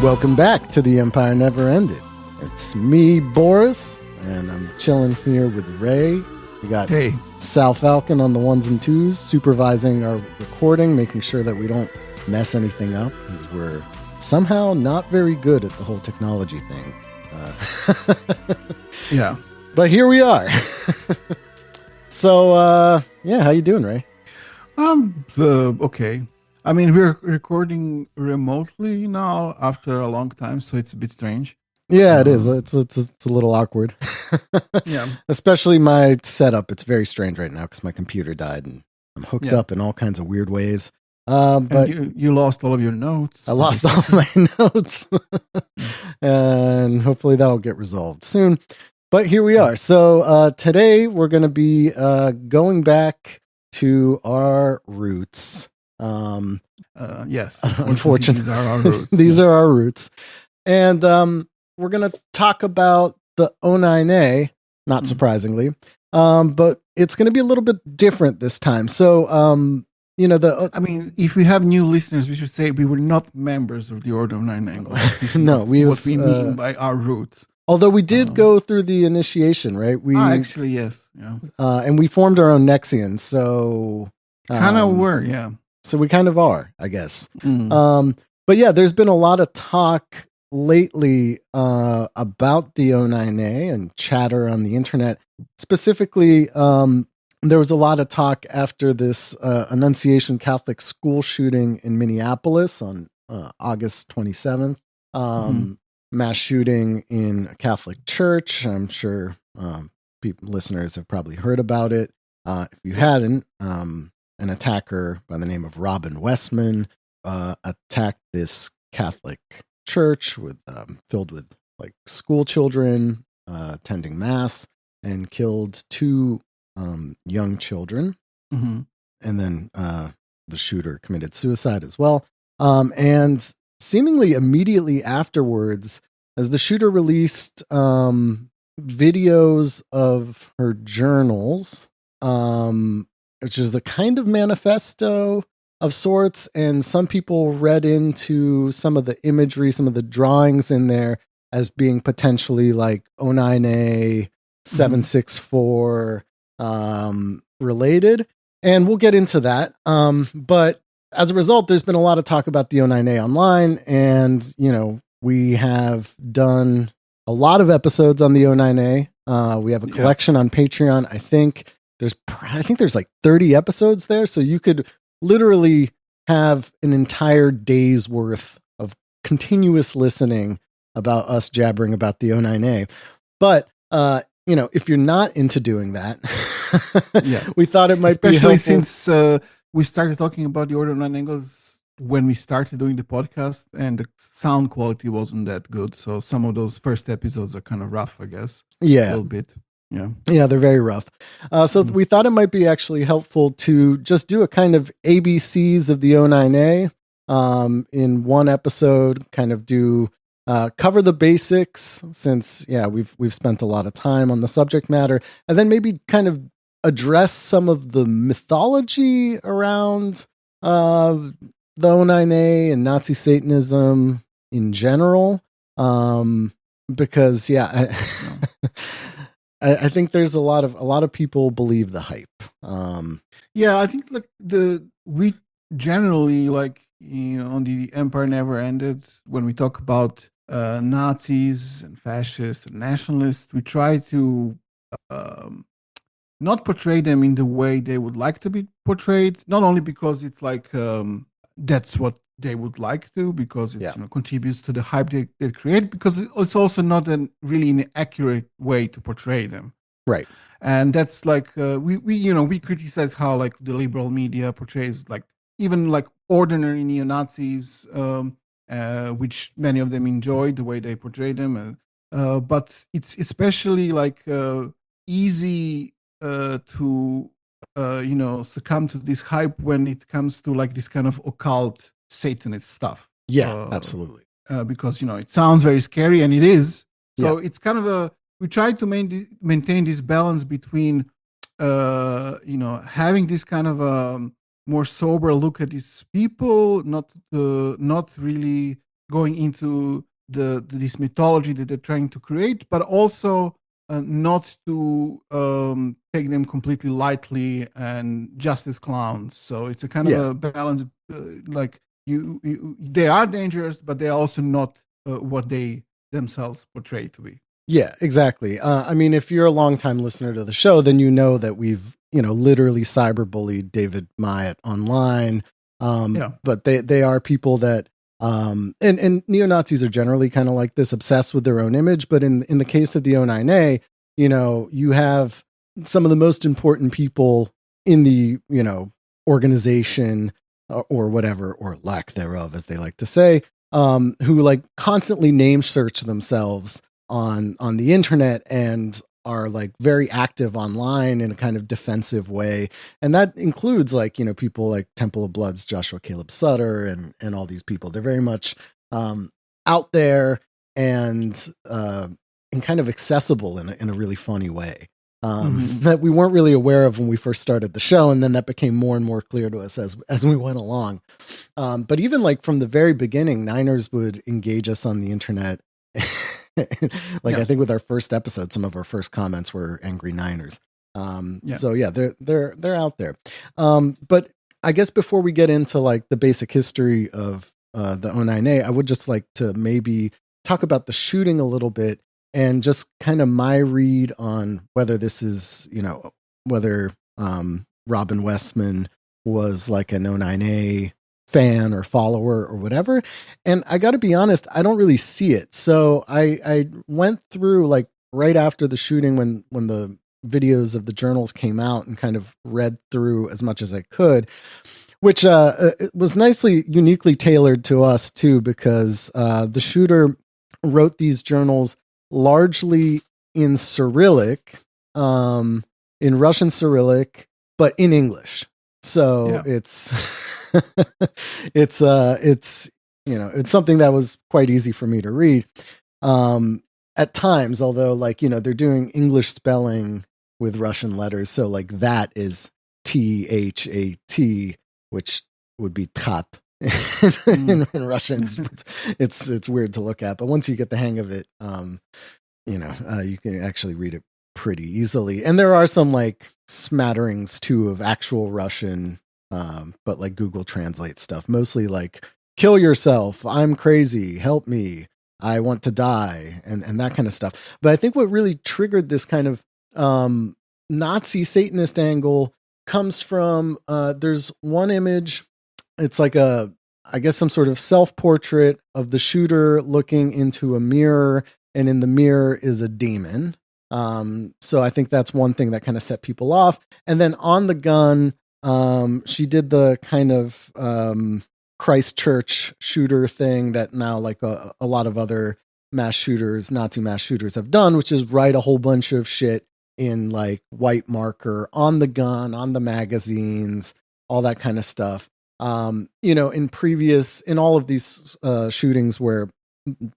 Welcome back to The Empire Never Ended. It's me, Boris, and I'm chilling here with Ray. We got Sal Falcon on the ones and twos, supervising our recording, making sure that we don't mess anything up, because we're somehow not very good at the whole technology thing. Yeah. But here we are. So, how you doing, Ray? Okay. I mean, we're recording remotely now after a long time, so it's a bit strange. Yeah, it is. It's a little awkward. Yeah. Especially my setup. It's very strange right now because my computer died and I'm hooked up in all kinds of weird ways. But and you lost all of your notes. I lost all my notes. And hopefully that will get resolved soon. But here we are. So today we're going to be going back to our roots. Yes. Unfortunately, these are our roots. These are our roots. And we're going to talk about the O9A, not surprisingly. But it's going to be a little bit different this time. So, I mean, if we have new listeners, we should say we were not members of the Order of Nine Angles. No, what we mean by our roots. Although we did go through the initiation, right? Actually, yes. Yeah. And we formed our own Nexians, so... kind of were, yeah. So we kind of are, I guess. But yeah, there's been a lot of talk lately about the O9A and chatter on the internet. Specifically, there was a lot of talk after this Annunciation Catholic school shooting in Minneapolis on August 27th. Mass shooting in a Catholic church. I'm sure listeners have probably heard about it. If you hadn't, an attacker by the name of Robin Westman attacked this Catholic church filled with like school children attending mass and killed two young children. And then the shooter committed suicide as well. And seemingly immediately afterwards, as the shooter released videos of her journals, which is a kind of manifesto of sorts, and some people read into some of the imagery, some of the drawings in there as being potentially like O9A 764 related. And we'll get into that. But as a result, there's been a lot of talk about the O9A online, and, we have done a lot of episodes on the O9A. We have a collection on Patreon. I think there's like 30 episodes there, so you could literally have an entire day's worth of continuous listening about us jabbering about the O9A. But if you're not into doing that, we thought it might be helpful. Especially since we started talking about the Order of Nine Angles when we started doing the podcast, and the sound quality wasn't that good. So some of those first episodes are kind of rough, I guess. Yeah. A little bit. Yeah. Yeah, they're very rough. So we thought it might be actually helpful to just do a kind of ABCs of the O9A in one episode, kind of do cover the basics, since we've spent a lot of time on the subject matter, and then maybe kind of address some of the mythology around the O9A and Nazi Satanism in general, because I think there's a lot of people believe the hype. I think we generally on the Empire Never Ended, when we talk about Nazis and fascists and nationalists, we try to not portray them in the way they would like to be portrayed. Not only because it's that's what they would like to, because it contributes to the hype they create, because it's also not really an accurate way to portray them. Right. And that's we criticize how the liberal media portrays even ordinary neo-Nazis, which many of them enjoy the way they portray them. But it's especially easy to succumb to this hype when it comes to this kind of occult Satanist stuff. Yeah, absolutely. Because it sounds very scary, and it is. So it's kind of we try to maintain this balance between having this kind of more sober look at these people, not really going into this mythology that they're trying to create, but also not to take them completely lightly and just as clowns. So it's a kind of a balance. Like they are dangerous, but they are also not what they themselves portray to be. Yeah, exactly. I mean, if you're a longtime listener to the show, then you know that we've, literally cyberbullied David Myatt online. But they are people that, and neo-Nazis are generally kind of like this, obsessed with their own image. But in the case of the O9A, you have some of the most important people in the, organization or whatever, or lack thereof, as they like to say, who like constantly name search themselves on the internet and are like very active online in a kind of defensive way. And that includes like, people like Temple of Blood's Joshua Caleb Sutter and all these people. They're very much out there and kind of accessible in a really funny way. That we weren't really aware of when we first started the show. And then that became more and more clear to us as we went along. But even like from the very beginning, Niners would engage us on the internet. I think with our first episode, some of our first comments were angry Niners. So yeah, they're out there. But I guess before we get into like the basic history of the O9A, I would just like to maybe talk about the shooting a little bit and just kind of my read on whether this is, whether Robin Westman was like an O9A fan or follower or whatever. And I got to be honest, I don't really see it. So I went through like right after the shooting when the videos of the journals came out and kind of read through as much as I could, which it was uniquely tailored to us too, because the shooter wrote these journals largely in Cyrillic, in Russian Cyrillic, but in English. So it's it's something that was quite easy for me to read at times, although like, they're doing English spelling with Russian letters. So like that is THAT, which would be tat in Russian. It's weird to look at, but once you get the hang of it, you can actually read it pretty easily. And there are some like smatterings too of actual Russian, but like Google Translate stuff, mostly like kill yourself, I'm crazy, help me, I want to die, and that kind of stuff. But I think what really triggered this kind of Nazi Satanist angle comes from there's one image. It's like I guess some sort of self-portrait of the shooter looking into a mirror, and in the mirror is a demon. So I think that's one thing that kind of set people off. And then on the gun, she did the kind of Christchurch shooter thing that now like a lot of other Nazi mass shooters have done, which is write a whole bunch of shit in like white marker on the gun, on the magazines, all that kind of stuff. In all of these shootings where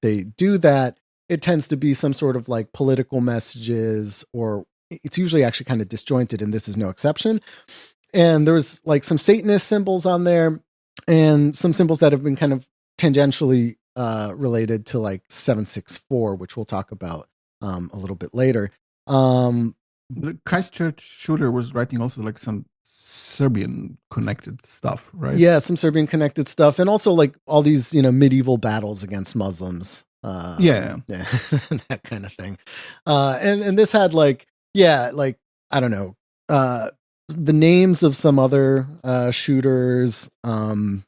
they do that, it tends to be some sort of like political messages, or it's usually actually kind of disjointed, and this is no exception. And there's like some Satanist symbols on there and some symbols that have been kind of tangentially related to like 764, which we'll talk about a little bit later. The Christchurch shooter was writing also like some Serbian connected stuff, right? Yeah, some Serbian connected stuff, and also like all these, medieval battles against Muslims. That kind of thing. And this had like I don't know, the names of some other shooters, and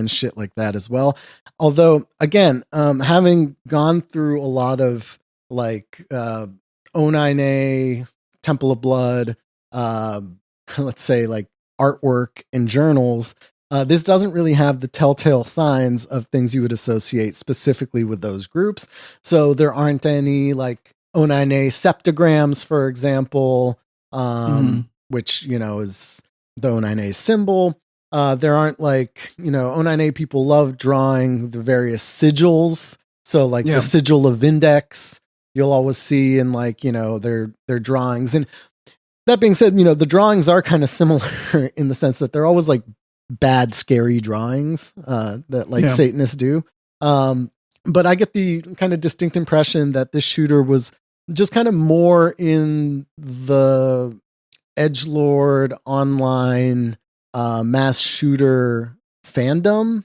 shit like that as well. Although again, having gone through a lot of like O9A, Temple of Blood, let's say like artwork and journals, this doesn't really have the telltale signs of things you would associate specifically with those groups. So there aren't any like O9A septograms, for example, which, is the O9A symbol. There aren't like, O9A people love drawing the various sigils. So like the sigil of Index, you'll always see in like, their drawings. And that being said, the drawings are kind of similar in the sense that they're always like bad, scary drawings that like Satanists do. But I get the kind of distinct impression that this shooter was just kind of more in the edgelord online mass shooter fandom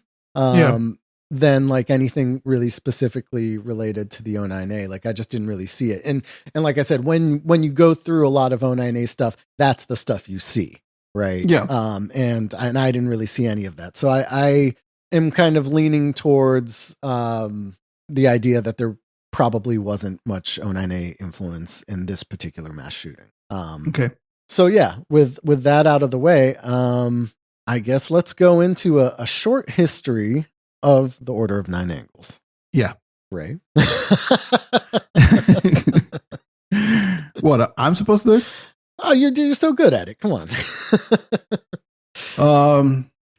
than like anything really specifically related to the O9A. Like I just didn't really see it. And like I said, when you go through a lot of O9A stuff, that's the stuff you see, right? Yeah. And I didn't really see any of that. So I am kind of leaning towards the idea that there probably wasn't much O9A influence in this particular mass shooting. Okay. So yeah, with that out of the way, I guess let's go into a short history of the Order of Nine Angles. Yeah. Right. What, I'm supposed to do it? Oh, you're so good at it. Come on.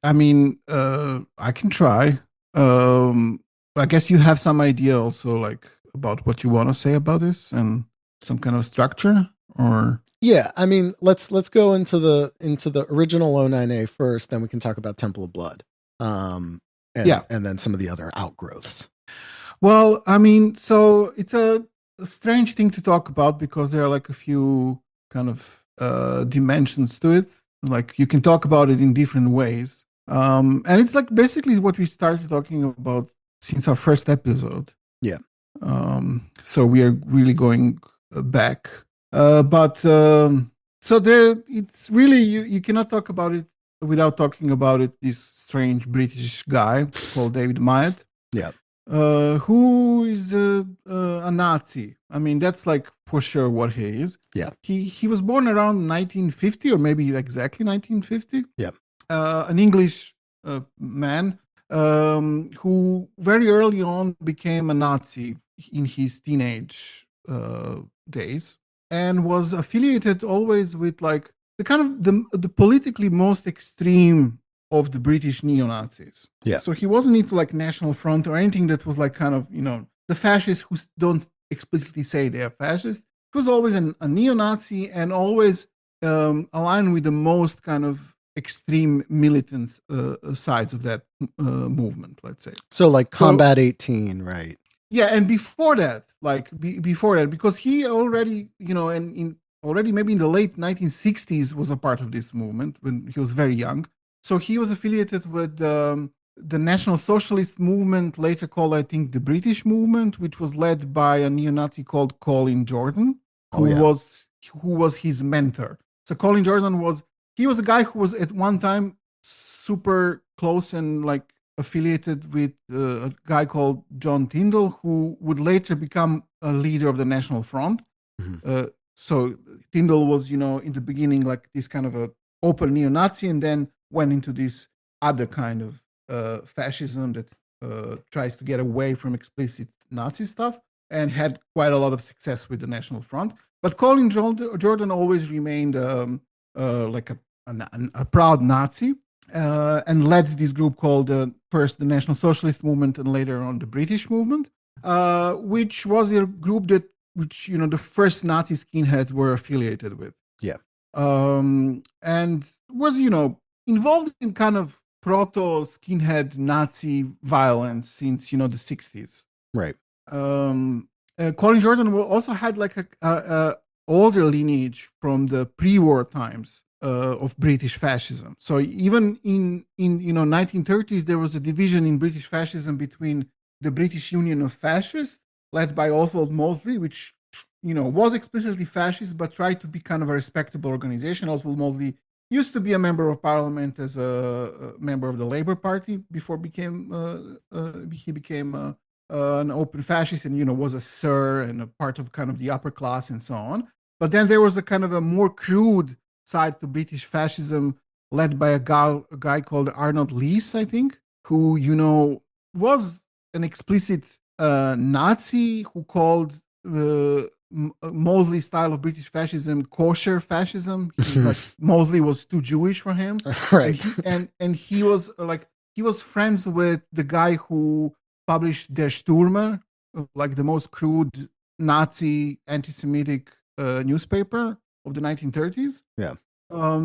I mean, I can try. I guess you have some idea also, like about what you want to say about this and some kind of structure, or yeah. I mean, let's go into the original O9A first, then we can talk about Temple of Blood. And then some of the other outgrowths. Well, I mean, so it's a strange thing to talk about because there are like a few kind of dimensions to it. Like you can talk about it in different ways. And it's like basically what we started talking about since our first episode. Yeah. So we are really going back. So there, it's really, you cannot talk about it without talking about it, this strange British guy called David Myatt. Yeah. Who is a Nazi. I mean, that's like for sure what he is. Yeah. He was born around 1950 or maybe exactly 1950. Yeah. An English man who very early on became a Nazi in his teenage days and was affiliated always with like the kind of the politically most extreme of the British neo-Nazis. Yeah. So he wasn't into like National Front or anything that was like kind of, the fascists who don't explicitly say they are fascist. He was always a neo-Nazi and always aligned with the most kind of extreme militant sides of that movement, let's say. So like Combat 18, right? Yeah, and before that, because he already, already maybe in the late 1960s was a part of this movement when he was very young. So he was affiliated with the National Socialist movement, later called, I think, the British movement, which was led by a neo-Nazi called Colin Jordan, who was his mentor. So Colin Jordan was a guy who was at one time super close and like affiliated with a guy called John Tyndall, who would later become a leader of the National Front. Mm-hmm. So Tyndall was, in the beginning like this kind of a open neo-Nazi, and then went into this other kind of fascism that tries to get away from explicit Nazi stuff, and had quite a lot of success with the National Front. But Colin Jordan always remained like a proud Nazi, and led this group called first the National Socialist Movement and later on the British Movement, which was a group which the first Nazi skinheads were affiliated with. Yeah. And was, involved in kind of proto-skinhead Nazi violence since, the 60s. Right. Colin Jordan also had like a older lineage from the pre-war times of British fascism. So even in 1930s, there was a division in British fascism between the British Union of Fascists, led by Oswald Mosley, which was explicitly fascist, but tried to be kind of a respectable organization. Oswald Mosley used to be a member of parliament as a member of the Labour Party before he became an open fascist, and was a sir and a part of kind of the upper class and so on. But then there was a kind of a more crude side to British fascism, led by a guy called Arnold Lees, I think, who was an explicit Nazi who called Mosley's style of British fascism kosher fascism. Mosley was too Jewish for him, right? And he was friends with the guy who published Der Stürmer, like the most crude Nazi anti-Semitic newspaper of the 1930s. Yeah.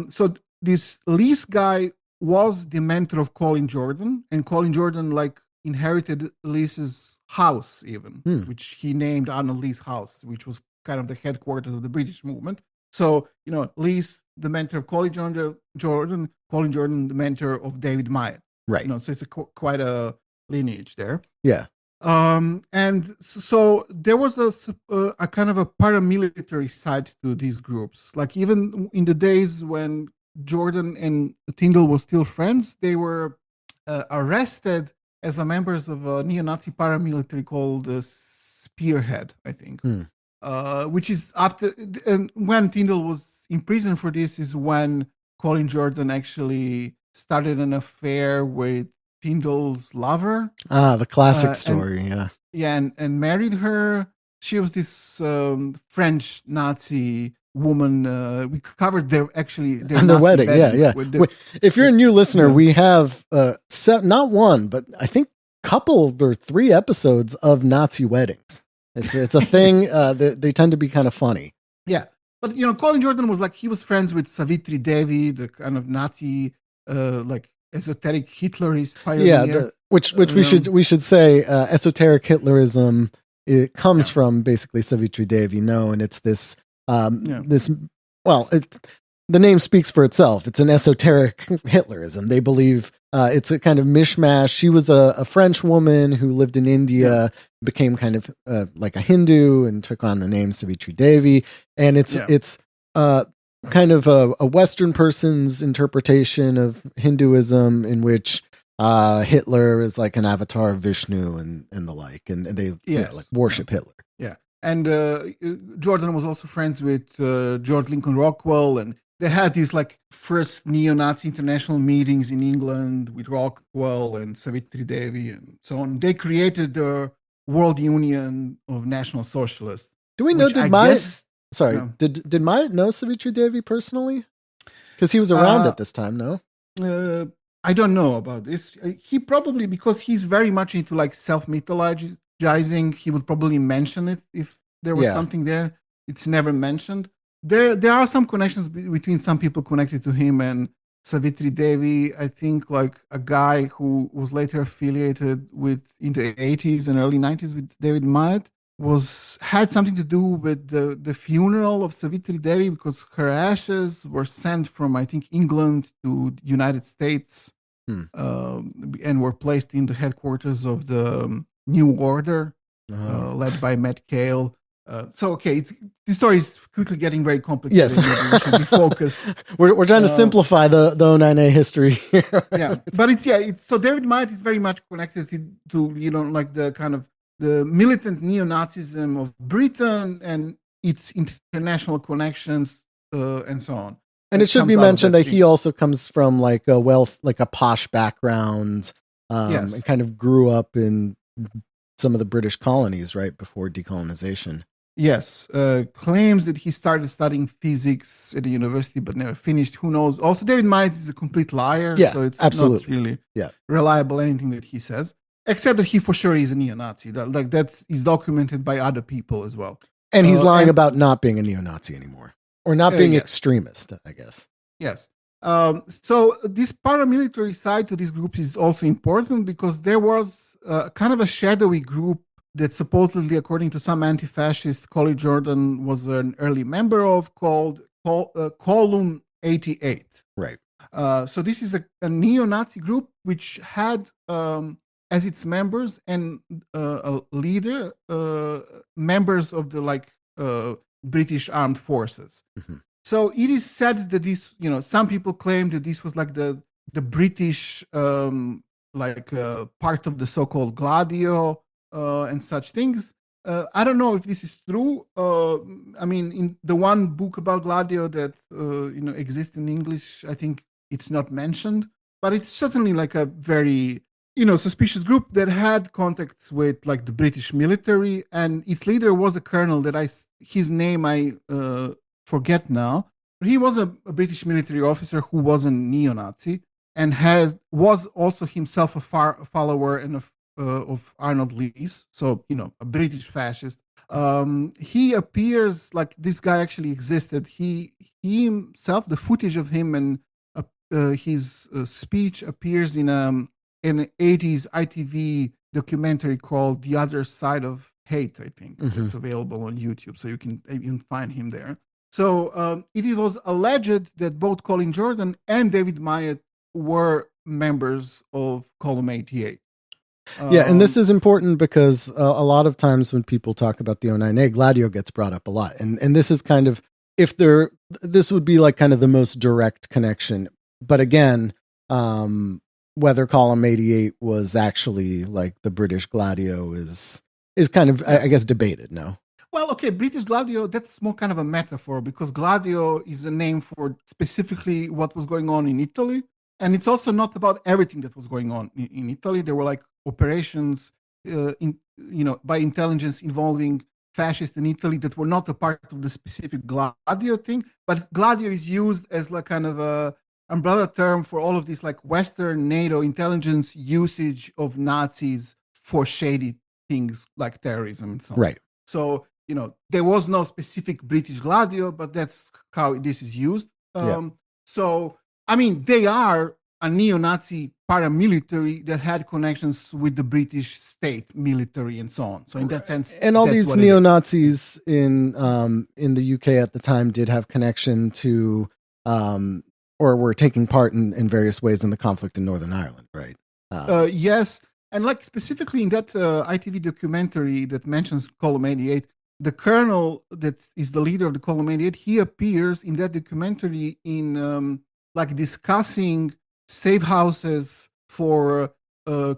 So this Lees guy was the mentor of Colin Jordan, and Colin Jordan like inherited Lee's house even, which he named Arnold Lee's house, which was kind of the headquarters of the British movement. So, Lee's the mentor of Colin Jordan, Colin Jordan, the mentor of David Myatt. Right. So it's quite a lineage there. Yeah. And so there was a kind of a paramilitary side to these groups. Like even in the days when Jordan and Tyndall were still friends, they were arrested as members of a neo-Nazi paramilitary called Spearhead, I think. Which is after, and when Tyndall was in prison for this is when Colin Jordan actually started an affair with Tyndall's lover. The classic story, yeah. Yeah, and married her. She was this French Nazi woman. We covered their Nazi wedding. Yeah. If you're a new listener, we have not one, but I think couple or 3 episodes of Nazi weddings. It's a thing. They tend to be kind of funny. Yeah, but Colin Jordan was he was friends with Savitri Devi, the kind of Nazi esoteric Hitlerist pioneer. Yeah, which we should say esoteric Hitlerism. It comes from basically Savitri Devi. And it's this the name speaks for itself. It's an esoteric Hitlerism. They believe it's a kind of mishmash. She was a French woman who lived in India, became kind of like a Hindu and took on the name Savitri Devi. And it's kind of a Western person's interpretation of Hinduism in which Hitler is like an avatar of Vishnu and the like. And they worship Hitler. Yeah. And Jordan was also friends with George Lincoln Rockwell, and they had these first neo-Nazi international meetings in England with Rockwell and Savitri Devi and so on. They created the World Union of National Socialists. Do we know, did Myatt know Savitri Devi personally? Because he was around at this time, no? I don't know about this. He probably, because he's very much into self-mythologizing, he would probably mention it if there was something there. It's never mentioned. There are some connections between some people connected to him and Savitri Devi. I think a guy who was later affiliated in the 80s and early 90s with David Myatt had something to do with the funeral of Savitri Devi, because her ashes were sent from, I think, England to the United States and were placed in the headquarters of the New Order, led by Matt Cale. This story is quickly getting very complicated. Yes. We should be focused. We're trying to simplify the 09A history. But so David Myatt is very much connected to the kind of the militant neo-Nazism of Britain and its international connections and so on. And it should be mentioned that he also comes from a posh background, and kind of grew up in some of the British colonies right before decolonization. Yes, claims that he started studying physics at the university but never finished. Who knows? Also, David Myatt is a complete liar, so it's not really reliable anything that he says, except that he for sure is a neo-Nazi. That is documented by other people as well. And he's lying about not being a neo-Nazi anymore, or not being extremist, I guess. Yes. So this paramilitary side to this group is also important, because there was kind of a shadowy group that supposedly, according to some anti-fascist, Colin Jordan was an early member of, called Column 88. Right. So this is a neo-Nazi group which had as its members and a leader members of the British armed forces. Mm-hmm. So it is said that this, some people claim that this was the British part of the so-called Gladio and such things. I don't know if this is true. In the one book about Gladio that exists in English, I think it's not mentioned, but it's certainly a very suspicious group that had contacts with the British military, and its leader was a colonel that his name I forget now. But he was a British military officer who was a neo-Nazi and was also himself a follower and of Arnold Lee's, so a British fascist. He appears this guy actually existed. He himself, the footage of him and his speech appears in an 80s ITV documentary called The Other Side of Hate, I think. It's available on YouTube, so you can find him there. So it was alleged that both Colin Jordan and David Myatt were members of Column 88. Yeah, and this is important because a lot of times when people talk about the O9A, Gladio gets brought up a lot. And this is kind of, this would be like kind of the most direct connection. But again, whether Column 88 was actually like the British Gladio is kind of, I guess, debated, no? Well, okay, British Gladio, that's more kind of a metaphor because Gladio is a name for specifically what was going on in Italy. And it's also not about everything that was going on in Italy. There were like operations by intelligence involving fascists in Italy that were not a part of the specific Gladio thing. But Gladio is used as like kind of a umbrella term for all of this like Western NATO intelligence usage of Nazis for shady things like terrorism and so on. Right. So, there was no specific British Gladio, but that's how this is used. So, I mean, they are a neo-Nazi paramilitary that had connections with the British state, military, and so on. So in that sense, and all these neo-Nazis in the UK at the time did have connection to, or were taking part in various ways in the conflict in Northern Ireland, right? Yes, and like specifically in that ITV documentary that mentions Column 88, the colonel that is the leader of the Column 88, he appears in that documentary in discussing safe houses for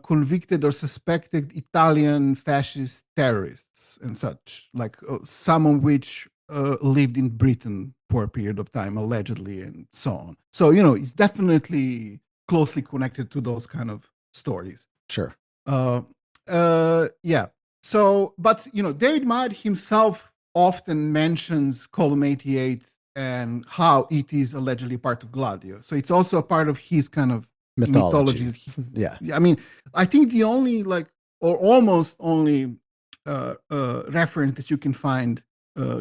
convicted or suspected Italian fascist terrorists and such, like some of which lived in Britain for a period of time, allegedly, and so on. So, it's definitely closely connected to those kind of stories. Sure. Yeah. So, but, David Myatt himself often mentions Column 88 and how it is allegedly part of Gladio. So it's also a part of his kind of mythology. Yeah. I mean, I think the only or almost only reference that you can find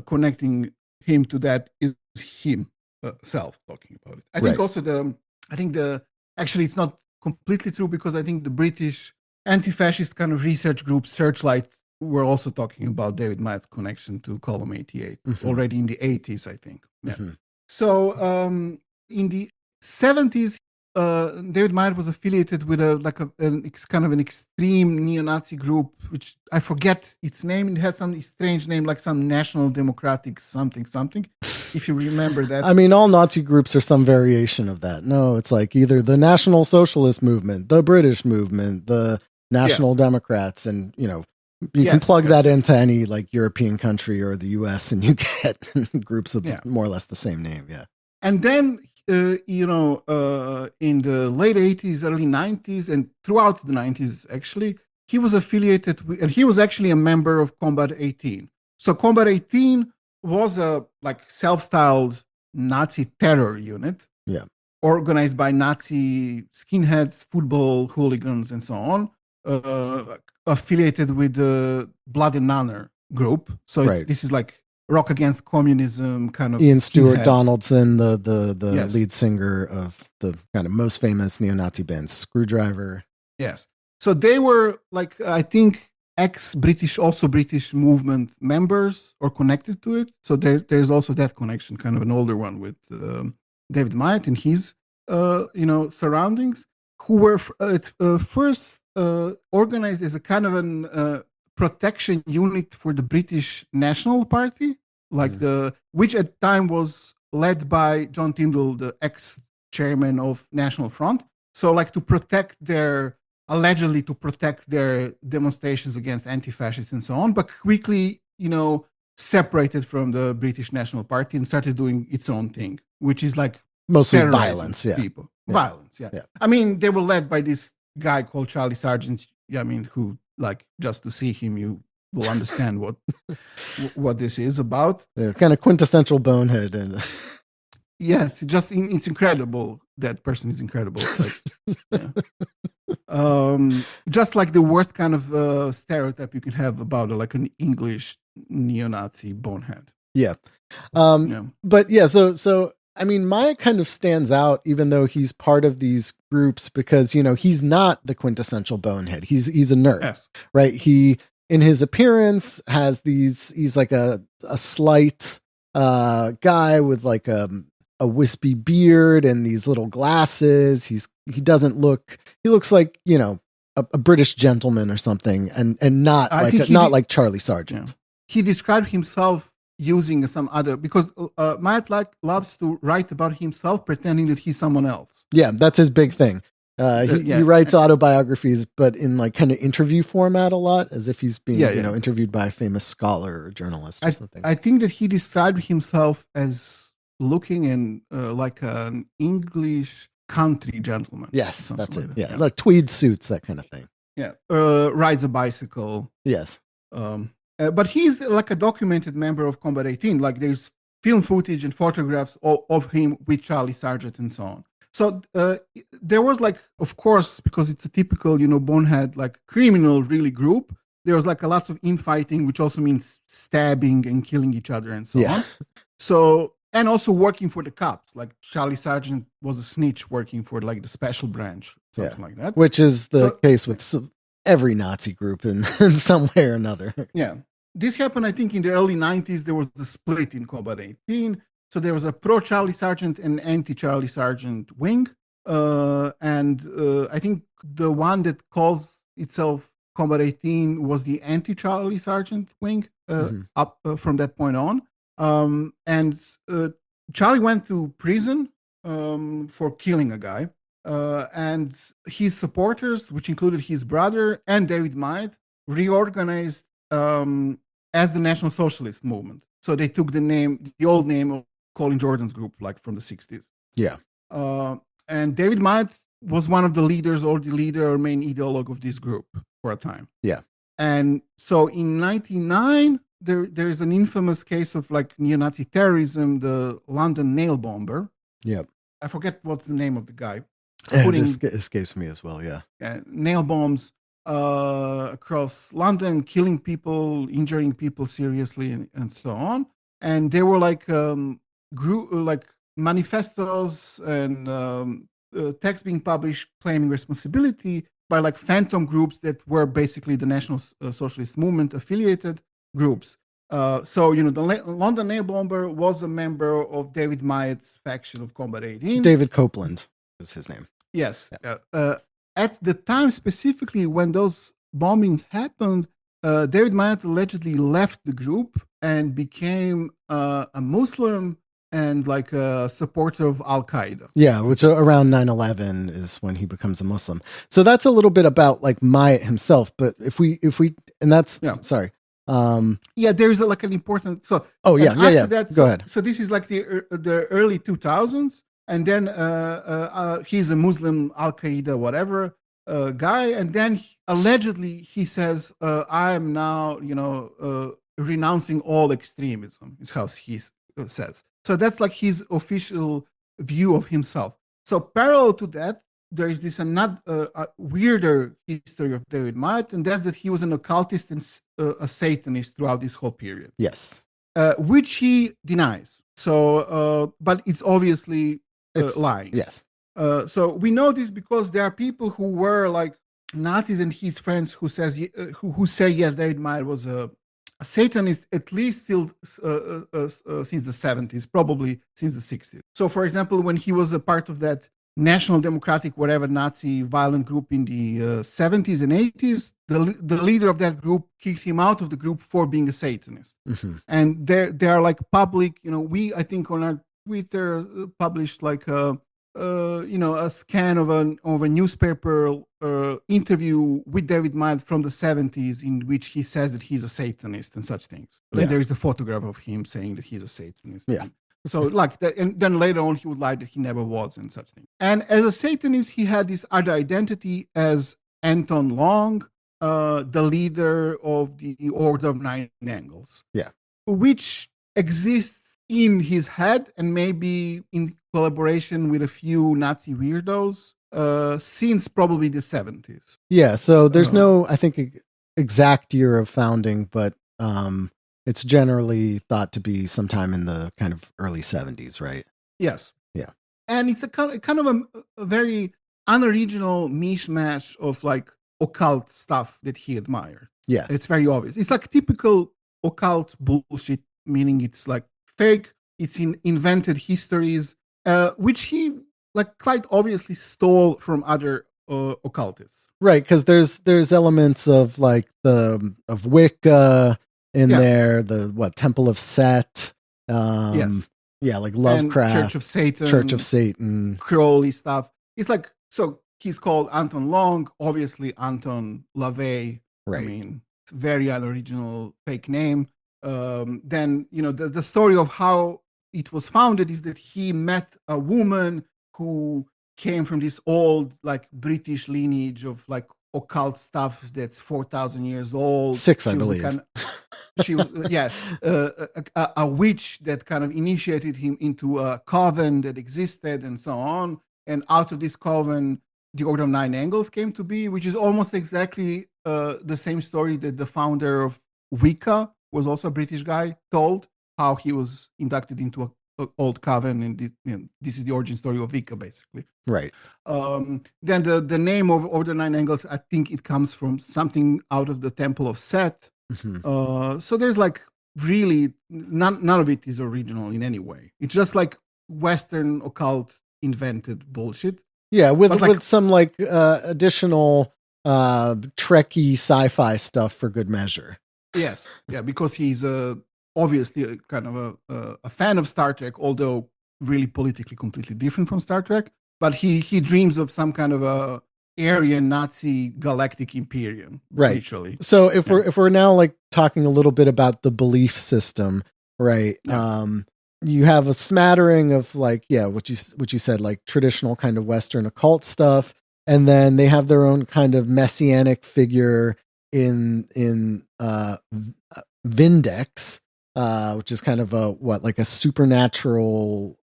connecting him to that is himself talking about it. I think also actually it's not completely true because I think the British anti-fascist kind of research group Searchlight were also talking about David Myatt's connection to Column 88 already in the 80s, I think. Yeah. So in the 70s, David Myatt was affiliated with kind of an extreme neo-Nazi group, which I forget its name. It had some strange name, like some National Democratic something. If you remember that. I mean, all Nazi groups are some variation of that. No, it's like either the National Socialist Movement, the British movement, the National Democrats, and you can plug that into any like European country or the US and you get groups with more or less the same name. Yeah. And then, in the late 80s, early 90s, and throughout the 90s, actually, he was affiliated with, and he was actually a member of Combat 18. So Combat 18 was a self-styled Nazi terror unit. Yeah. Organized by Nazi skinheads, football hooligans, and so on. Affiliated with the Blood and Honor group. So this is like rock against communism kind of. Ian Stewart Donaldson, the lead singer of the kind of most famous neo-Nazi band Screwdriver. Yes. So they were I think ex-British, also British movement members or connected to it. So there's also that connection, kind of an older one with David Myatt and his surroundings, who were first organized as a kind of an protection unit for the British National Party, which at the time was led by John Tyndall, the ex-chairman of National Front. So allegedly to protect their demonstrations against anti-fascists and so on, but quickly, separated from the British National Party and started doing its own thing, which is mostly violence. People. Violence. Yeah. I mean, they were led by this guy called Charlie Sargent. I mean, who just to see him, you will understand what this is about. Yeah, kind of quintessential bonehead. And yes, it's incredible. That person is incredible. Just like the worst kind of stereotype you can have about an English neo-Nazi bonehead. Yeah. But yeah, so I mean, Myatt kind of stands out, even though he's part of these groups, because he's not the quintessential bonehead. He's a nerd, Yes. right? He, in his appearance, has these. He's like a slight guy with like a wispy beard and these little glasses. He looks like a British gentleman or something, and not like Charlie Sargent. Yeah. He described himself using some other, because Myatt loves to write about himself pretending that he's someone else. Yeah, that's his big thing. He writes autobiographies, but in like kind of interview format a lot, as if he's being interviewed by a famous scholar or journalist or something. I think that he described himself as looking in like an English country gentleman. Yes, that's it. Yeah, like tweed suits, that kind of thing. Yeah, rides a bicycle. Yes. But he's like a documented member of Combat 18. Like there's film footage and photographs of him with Charlie Sargent and so on. So there was like, of course, because it's a typical, bonehead, like criminal really group, there was like a lot of infighting, which also means stabbing and killing each other and so on. So, and also working for the cops, like Charlie Sargent was a snitch working for like the special branch, something like that. Which is the case with every Nazi group in some way or another. Yeah. This happened, I think, in the early 90s. There was the split in Combat 18. So there was a pro-Charlie Sargent and anti-Charlie Sargent wing. And I think the one that calls itself Combat 18 was the anti-Charlie Sargent wing up from that point on. And Charlie went to prison for killing a guy. And his supporters, which included his brother and David Myatt, reorganized as the National Socialist Movement. So they took the old name of Colin Jordan's group, like from the 60s. Yeah. And David Myatt was one of the leaders or the leader or main ideologue of this group for a time. Yeah. And so in 99, there is an infamous case of like neo-Nazi terrorism, the London nail bomber. Yep. I forget what's the name of the guy. It escapes me as well, yeah. Nail bombs across London, killing people, injuring people seriously, and so on. And there were like manifestos and texts being published claiming responsibility by like phantom groups that were basically the National Socialist Movement affiliated groups. So, the London nail bomber was a member of David Myatt's faction of Combat 18. David Copeland is his name. Yes. Yeah. At the time, specifically when those bombings happened, David Myatt allegedly left the group and became a Muslim and like a supporter of Al-Qaeda. Yeah, which around 9/11 is when he becomes a Muslim. So that's a little bit about like Myatt himself. But if we, and that's, sorry. There's like an important, so. Oh yeah. That, Go ahead. So this is like the early 2000s. And then he's a Muslim, Al-Qaeda, whatever guy. And then allegedly he says, I am now, renouncing all extremism, is how he says. So that's like his official view of himself. So parallel to that, there is this weirder history of David Myatt, and that's that he was an occultist and a Satanist throughout this whole period. Yes. Which he denies. So, but it's obviously... lying. Yes. So we know this because there are people who were like Nazis and his friends who say yes, David Myatt was a Satanist at least still since the 70s, probably since the 60s. So, for example, when he was a part of that National Democratic whatever Nazi violent group in the 70s and 80s, the leader of that group kicked him out of the group for being a Satanist. Mm-hmm. And they are like public. We I think on our Twitter published like a scan of a newspaper interview with David Myatt from the 70s in which he says that he's a Satanist and such things. Yeah. And there is a photograph of him saying that he's a Satanist. Yeah. So like that, and then later on he would lie that he never was and such things. And as a Satanist, he had this other identity as Anton Long, the leader of the Order of Nine Angles. Yeah. Which exists in his head and maybe in collaboration with a few Nazi weirdos since probably the 70s. Yeah, so there's no, I think, exact year of founding, but it's generally thought to be sometime in the kind of early 70s, right? Yes. Yeah. And it's a kind of a very unoriginal mishmash of like occult stuff that he admired. Yeah. It's very obvious. It's like typical occult bullshit, meaning it's like fake, it's in invented histories, which he like quite obviously stole from other occultists. Right, because there's elements of like of Wicca in there, the Temple of Set, Yes. yeah, like And Lovecraft, Church of Satan, Crowley stuff. It's like, so he's called Anton Long, obviously Anton LaVey. right? I mean, very unoriginal fake name. Then, the story of how it was founded is that he met a woman who came from this old, like, British lineage of like occult stuff that's 4,000 years old. 6, I She was a believe. kind she was a witch that kind of initiated him into a coven that existed and so on, and out of this coven the Order of Nine Angles came to be, which is almost exactly the same story that the founder of Wicca, was also a British guy, told, how he was inducted into a old coven, and this is the origin story of Wicca, basically. Right. Then the name of Order Nine Angles, I think it comes from something out of the Temple of Set. So there's like really none of it is original in any way. It's just like Western occult invented bullshit. Yeah, with like, some like additional Trekkie sci-fi stuff for good measure. Yes, yeah, because he's obviously a kind of a fan of Star Trek, although really politically completely different from Star Trek. But he dreams of some kind of a Aryan Nazi galactic imperium, right? Literally. So if we're now like talking a little bit about the belief system, right? Yeah. You have a smattering of like, yeah, what you said, like traditional kind of Western occult stuff, and then they have their own kind of messianic figure in Vindex, which is kind of like a supernatural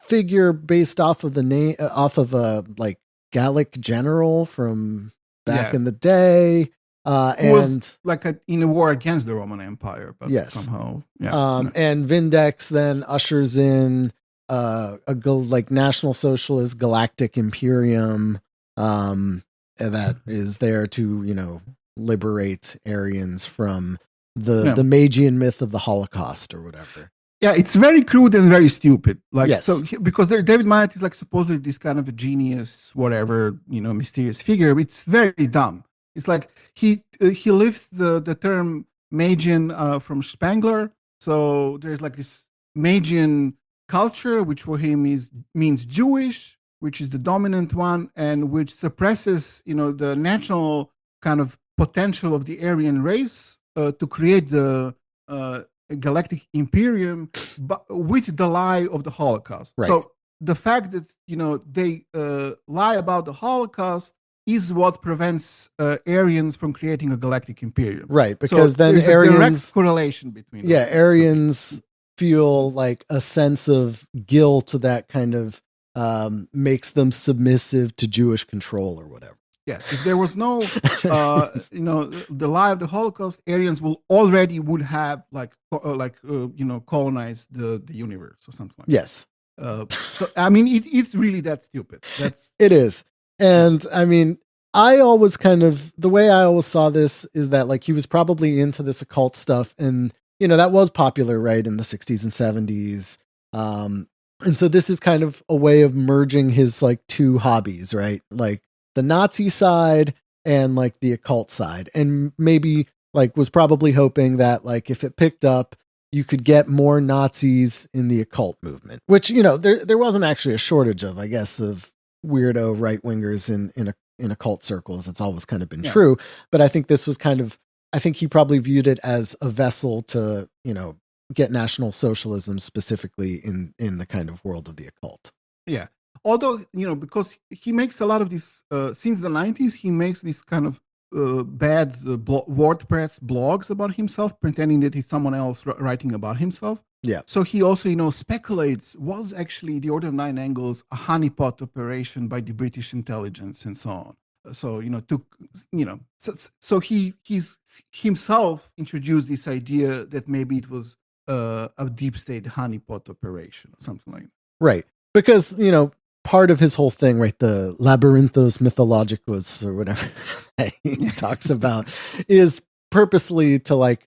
figure based off of the name, off of a like Gallic general from back in the day. Who was like in a war against the Roman Empire, but somehow, and Vindex then ushers in like National Socialist Galactic Imperium that is there to liberate Aryans from the Magian myth of the Holocaust or whatever. Yeah, it's very crude and very stupid. Like, so because David Myatt is like supposedly this kind of a genius, whatever, mysterious figure. It's very dumb. It's like he lifts the term Magian from Spengler. So there's like this Magian culture, which for him means Jewish, which is the dominant one, and which suppresses the natural kind of potential of the Aryan race to create the Galactic Imperium, but with the lie of the Holocaust. Right. So the fact that they lie about the Holocaust is what prevents Aryans from creating a Galactic Imperium. Right, because so then there's Aryans, a direct correlation between them. Aryans feel like a sense of guilt that kind of makes them submissive to Jewish control or whatever. Yeah, if there was no, the lie of the Holocaust, Aryans would have colonized the universe or something like yes. that. So I mean, it's really that stupid. It is, and I mean, the way I always saw this is that like he was probably into this occult stuff, and that was popular right in the 60s and 70s. And so this is kind of a way of merging his like two hobbies, right? Like the Nazi side and like the occult side, and maybe like was probably hoping that like if it picked up, you could get more Nazis in the occult movement, which there wasn't actually a shortage of, I guess, of weirdo right wingers in occult circles. It's always kind of been true, but I think this was I think he probably viewed it as a vessel to get National Socialism specifically in the kind of world of the occult. Yeah. Although, because he makes a lot of this, since the 90s, he makes this kind of bad WordPress blogs about himself, pretending that it's someone else writing about himself. Yeah. So he also, speculates, was actually the Order of Nine Angles a honeypot operation by the British intelligence and so on. So, so he's himself introduced this idea that maybe it was a deep state honeypot operation or something like that. Right. Because, part of his whole thing, right, the Labyrinthos Mythologicus or whatever that he talks about is purposely to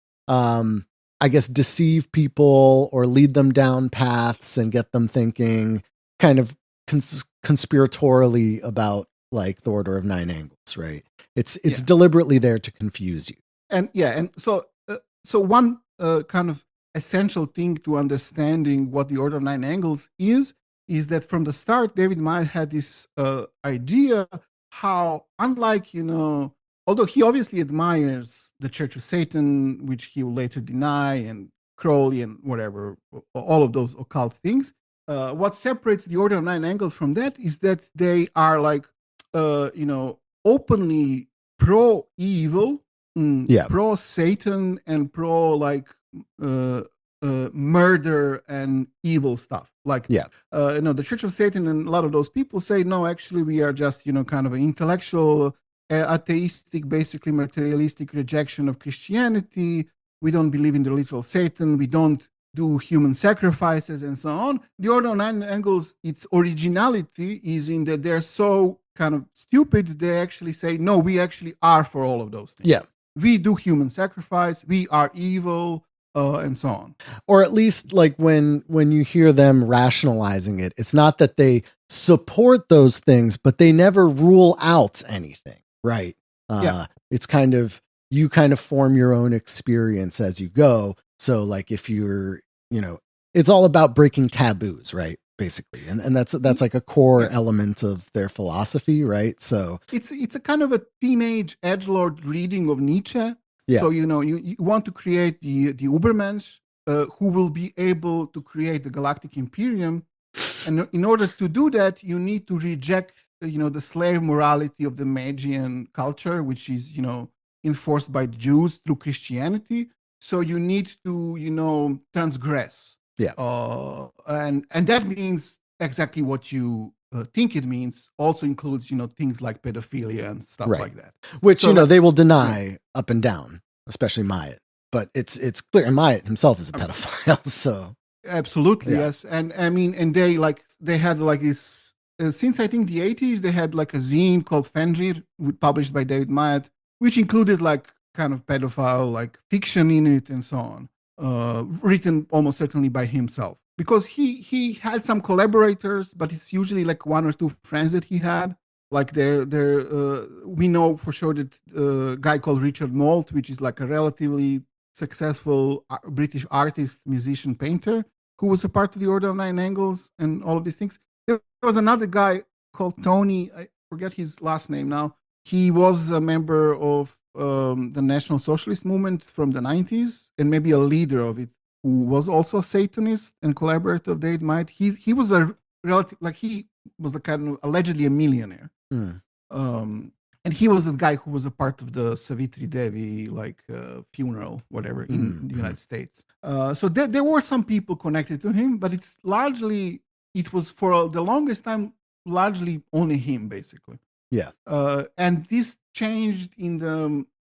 I guess deceive people or lead them down paths and get them thinking kind of conspiratorially about like the Order of Nine Angles, right? It's deliberately there to confuse you. And so one kind of essential thing to understanding what the Order of Nine Angles is that from the start, David Myatt had this idea how, unlike, although he obviously admires the Church of Satan, which he will later deny, and Crowley and whatever, all of those occult things, what separates the Order of Nine Angles from that is that they are openly pro-evil, pro-Satan, and pro murder and evil stuff. The Church of Satan and a lot of those people say, no, actually we are just, kind of an intellectual, atheistic, basically materialistic rejection of Christianity. We don't believe in the literal Satan. We don't do human sacrifices and so on. The Order of Nine Angles, its originality is in that they're so kind of stupid, they actually say, no, we actually are for all of those things. Yeah. We do human sacrifice. We are evil. And so on. Or at least like when you hear them rationalizing it, it's not that they support those things, but they never rule out anything, right? It's kind of, you kind of form your own experience as you go. So like if you're, it's all about breaking taboos, right? Basically. And that's like a core element of their philosophy, right? So it's a kind of a teenage edgelord reading of Nietzsche. Yeah. So, you want to create the Ubermensch who will be able to create the Galactic Imperium. And in order to do that, you need to reject, the slave morality of the Magian culture, which is, enforced by the Jews through Christianity. So you need to, transgress. Yeah. And that means exactly what you think it means. Also includes, things like pedophilia and stuff like that. Which, they will deny up and down, especially Myatt. But it's clear, and Myatt himself is a pedophile, so. Absolutely, yes. And I mean, and they had like this, since I think the 80s, they had like a zine called Fenrir, published by David Myatt, which included like kind of pedophile, like fiction in it and so on, written almost certainly by himself. Because he had some collaborators, but it's usually like one or two friends that he had. Like we know for sure that a guy called Richard Moult, which is like a relatively successful British artist, musician, painter, who was a part of the Order of Nine Angles and all of these things. There was another guy called Tony, I forget his last name now. He was a member of the National Socialist movement from the 90s and maybe a leader of it, who was also a Satanist and collaborator of David Myatt. He was a relative, like he was the kind of allegedly a millionaire. And he was the guy who was a part of the Savitri Devi funeral, whatever, in the United States. So there were some people connected to him, but it was for the longest time largely only him, basically. Yeah. And this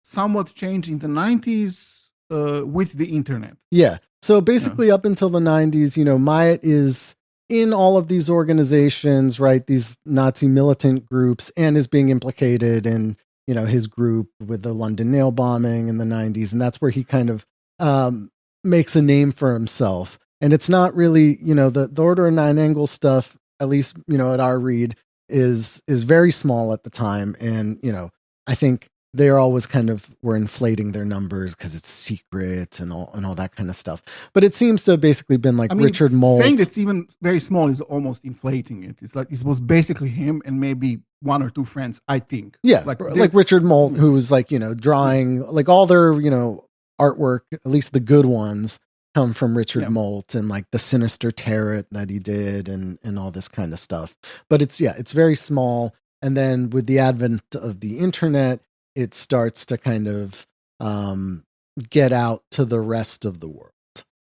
somewhat changed in the 90s with the internet. Yeah. So basically up until the 90s, Myatt is in all of these organizations, right? These Nazi militant groups, and is being implicated in, his group with the London nail bombing in the 90s. And that's where he kind of makes a name for himself. And it's not really, the Order of Nine Angles stuff, at least, at our read, is very small at the time. And, I think they're always were inflating their numbers because it's secret and all that kind of stuff. But it seems to have basically been like Richard Moult. Saying it's even very small is almost inflating it. It's like it was basically him and maybe one or two friends, I think. Yeah, like Richard Moult, who's drawing like all their artwork, at least the good ones, come from Richard Moult and like the Sinister Tarot that he did and all this kind of stuff. But it's very small. And then with the advent of the internet, it starts to kind of get out to the rest of the world.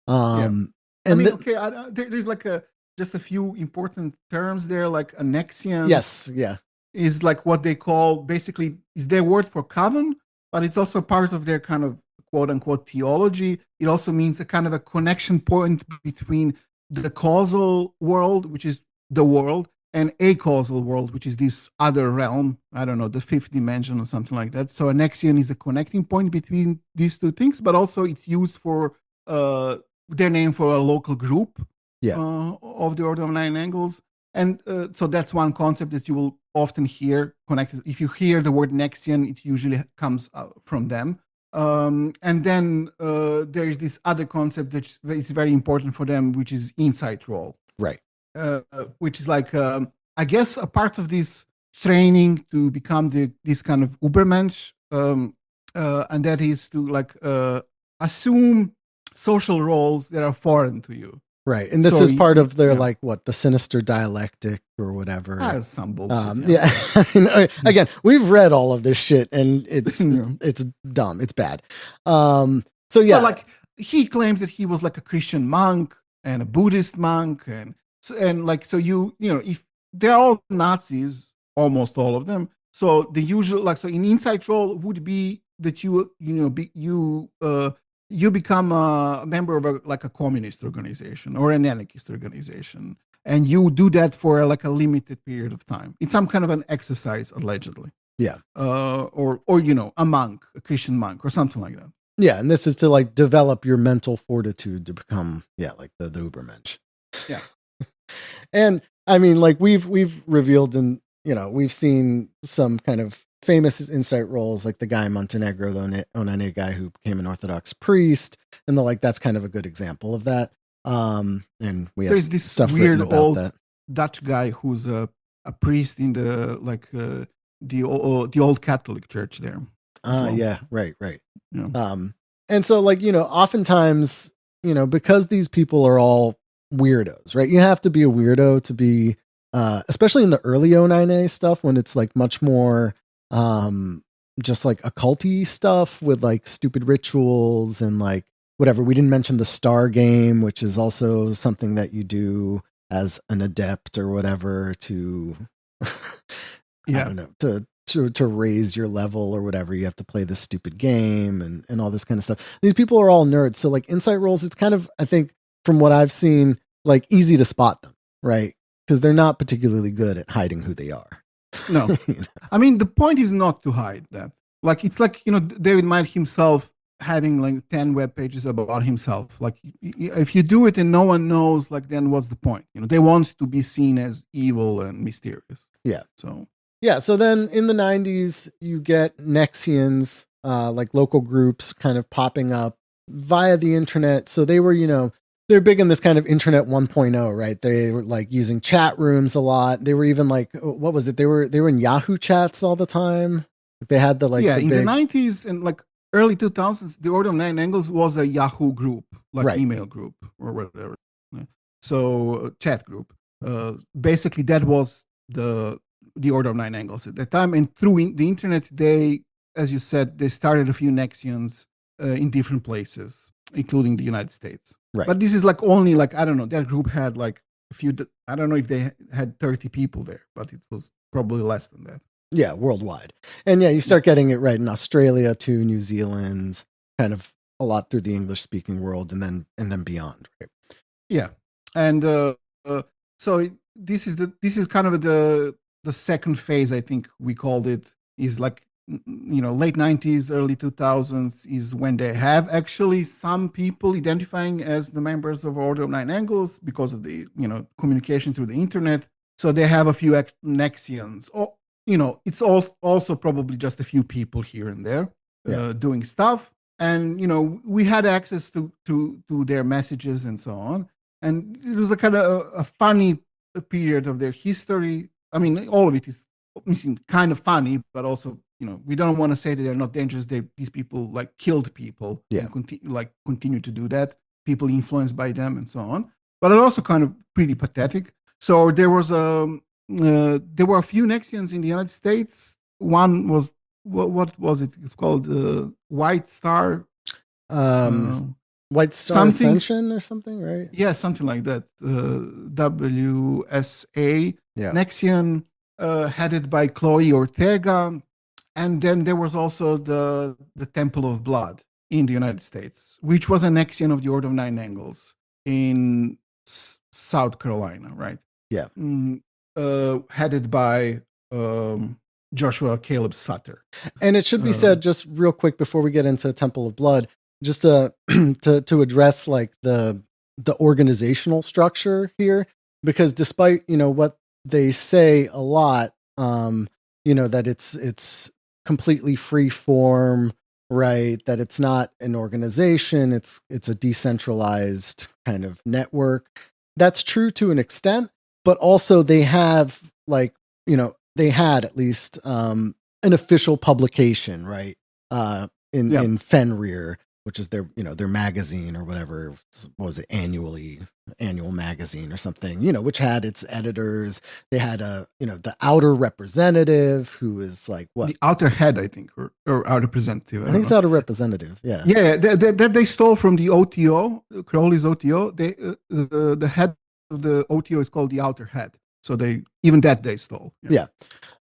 And there's just a few important terms there, like a Nexian. Yes, yeah. Is like what they call, basically, is their word for coven, but it's also part of their kind of quote unquote theology. It also means a kind of a connection point between the causal world, which is the world, and a causal world, which is this other realm. I don't know, the fifth dimension or something like that. So a Nexian is a connecting point between these two things, but also it's used for their name for a local group of the Order of Nine Angles. And so that's one concept that you will often hear connected. If you hear the word Nexian, it usually comes from them. And then there is this other concept that is very important for them, which is insight role. Right. Which is like, I guess, a part of this training to become this kind of Ubermensch. And that is to like assume social roles that are foreign to you. Right. And this is part of their, like, what, the sinister dialectic or whatever. Some bullshit. I mean, again, we've read all of this shit and it's dumb. It's bad. So like he claims that he was like a Christian monk and a Buddhist monk. So you know, if they're all Nazis, almost all of them. So the usual, like, so an insight role would be that you become a member of a communist organization or an anarchist organization, and you do that for like a limited period of time. It's some kind of an exercise, allegedly. Yeah. Or a monk, a Christian monk, or something like that. Yeah, and this is to like develop your mental fortitude to become like the Ubermensch. Yeah. And I mean, like we've revealed and we've seen some kind of famous insight roles, like the guy Montenegro, the Onane guy who became an Orthodox priest, and that's kind of a good example of that. And we have this stuff weird written about old that. Dutch guy who's a priest in the old Catholic Church there. Yeah, right. Yeah. And so oftentimes, because these people are all weirdos, right? You have to be a weirdo to be, especially in the early 09A stuff when it's like much more just like occulty stuff with like stupid rituals and like whatever. We didn't mention the star game, which is also something that you do as an adept or whatever to I don't know, to raise your level or whatever. You have to play this stupid game and all this kind of stuff. These people are all nerds. So like insight roles, it's kind of, I think from what I've seen, like easy to spot them, right? Because they're not particularly good at hiding who they are. No. I mean, the point is not to hide that. Like, it's like, David Myatt himself having like 10 web pages about himself. Like, if you do it and no one knows, like, then what's the point? They want to be seen as evil and mysterious. Yeah. So then in the 90s, you get Nexians, like local groups kind of popping up via the internet. So they were, they're big in this kind of internet 1.0, right? They were like using chat rooms a lot. They were even like, what was it? They were in Yahoo chats all the time. They had the in the 90s and like early 2000s, the Order of Nine Angles was a Yahoo group, like email group or whatever. So chat group. Basically, that was the Order of Nine Angles at that time. And through the internet, they, as you said, they started a few Nexians in different places, including the United States. Right. But this is like only like, I don't know, that group had like a few, I don't know if they had 30 people there, but it was probably less than that. Yeah, worldwide. And you start getting it right in Australia too, New Zealand, kind of a lot through the English speaking world and then beyond, right? Yeah. And so this is kind of the second phase, I think we called it, is like, late 90s, early 2000s is when they have actually some people identifying as the members of Order of Nine Angles because of the, communication through the internet. So they have a few Nexians. It's also probably just a few people here and there doing stuff. And, we had access to their messages and so on. And it was a kind of a funny period of their history. I mean, all of it is kind of funny, but also, we don't want to say that they're not dangerous. These people like killed people and continue to do that. People influenced by them and so on. But it's also kind of pretty pathetic. So there was there were a few Nexians in the United States. One was what was it? It's called White Star. White Star Ascension or something, right? Yeah, something like that. WSA Nexian, headed by Chloe Ortega. And then there was also the Temple of Blood in the United States, which was a Nexian of the Order of Nine Angles in South Carolina, right? Yeah. Headed by Joshua Caleb Sutter. And it should be said just real quick before we get into Temple of Blood, just to address like the organizational structure here, because despite, what they say a lot, that it's completely free form, right? That it's not an organization, it's a decentralized kind of network. That's true to an extent, but also they have they had at least an official publication, right? In Fenrir, which is their magazine or whatever. What was it? Annual magazine or something, which had its editors. They had the outer representative who is like what? The outer head, I think, or outer representative. I think it's outer representative. Yeah. Yeah. That they stole from the OTO, Crowley's OTO. The head of the OTO is called the outer head. So they stole. Yeah.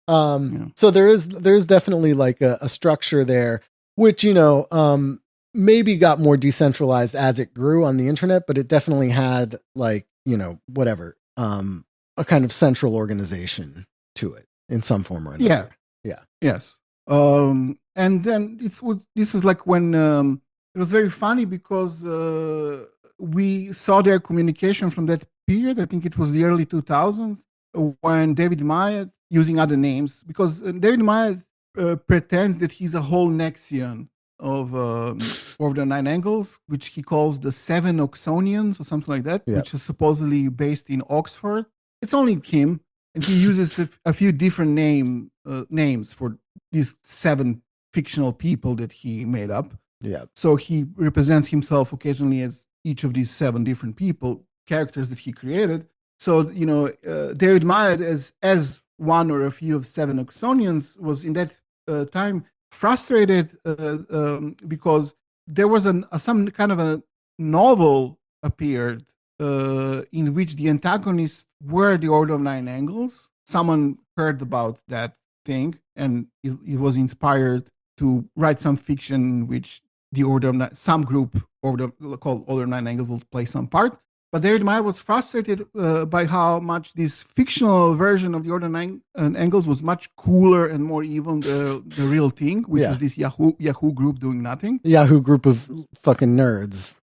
So there's definitely like a structure there, which, maybe got more decentralized as it grew on the internet, but it definitely had like, a kind of central organization to it in some form or another. Yeah. Yes. And then this is like when it was very funny because we saw their communication from that period. I think it was the early 2000s when David Myatt, using other names, because David Myatt pretends that he's a whole Nexian of Order 9 Angles, which he calls the Seven Oxonians or something like that, which is supposedly based in Oxford. It's only him, and he uses a few different names for these 7 fictional people that he made up. Yeah. So he represents himself occasionally as each of these 7 different characters that he created. So, David Myatt, as one or a few of 7 Oxonians, was in that time frustrated because there was some kind of a novel appeared in which the antagonists were the Order of 9 Angles. Someone heard about that thing, and it was inspired to write some fiction in which the Order of some group called Order of 9 Angles will play some part. But David Myatt was frustrated by how much this fictional version of the Order 9 Angles was much cooler and more evil than the real thing, which is this Yahoo group doing nothing. Yahoo group of fucking nerds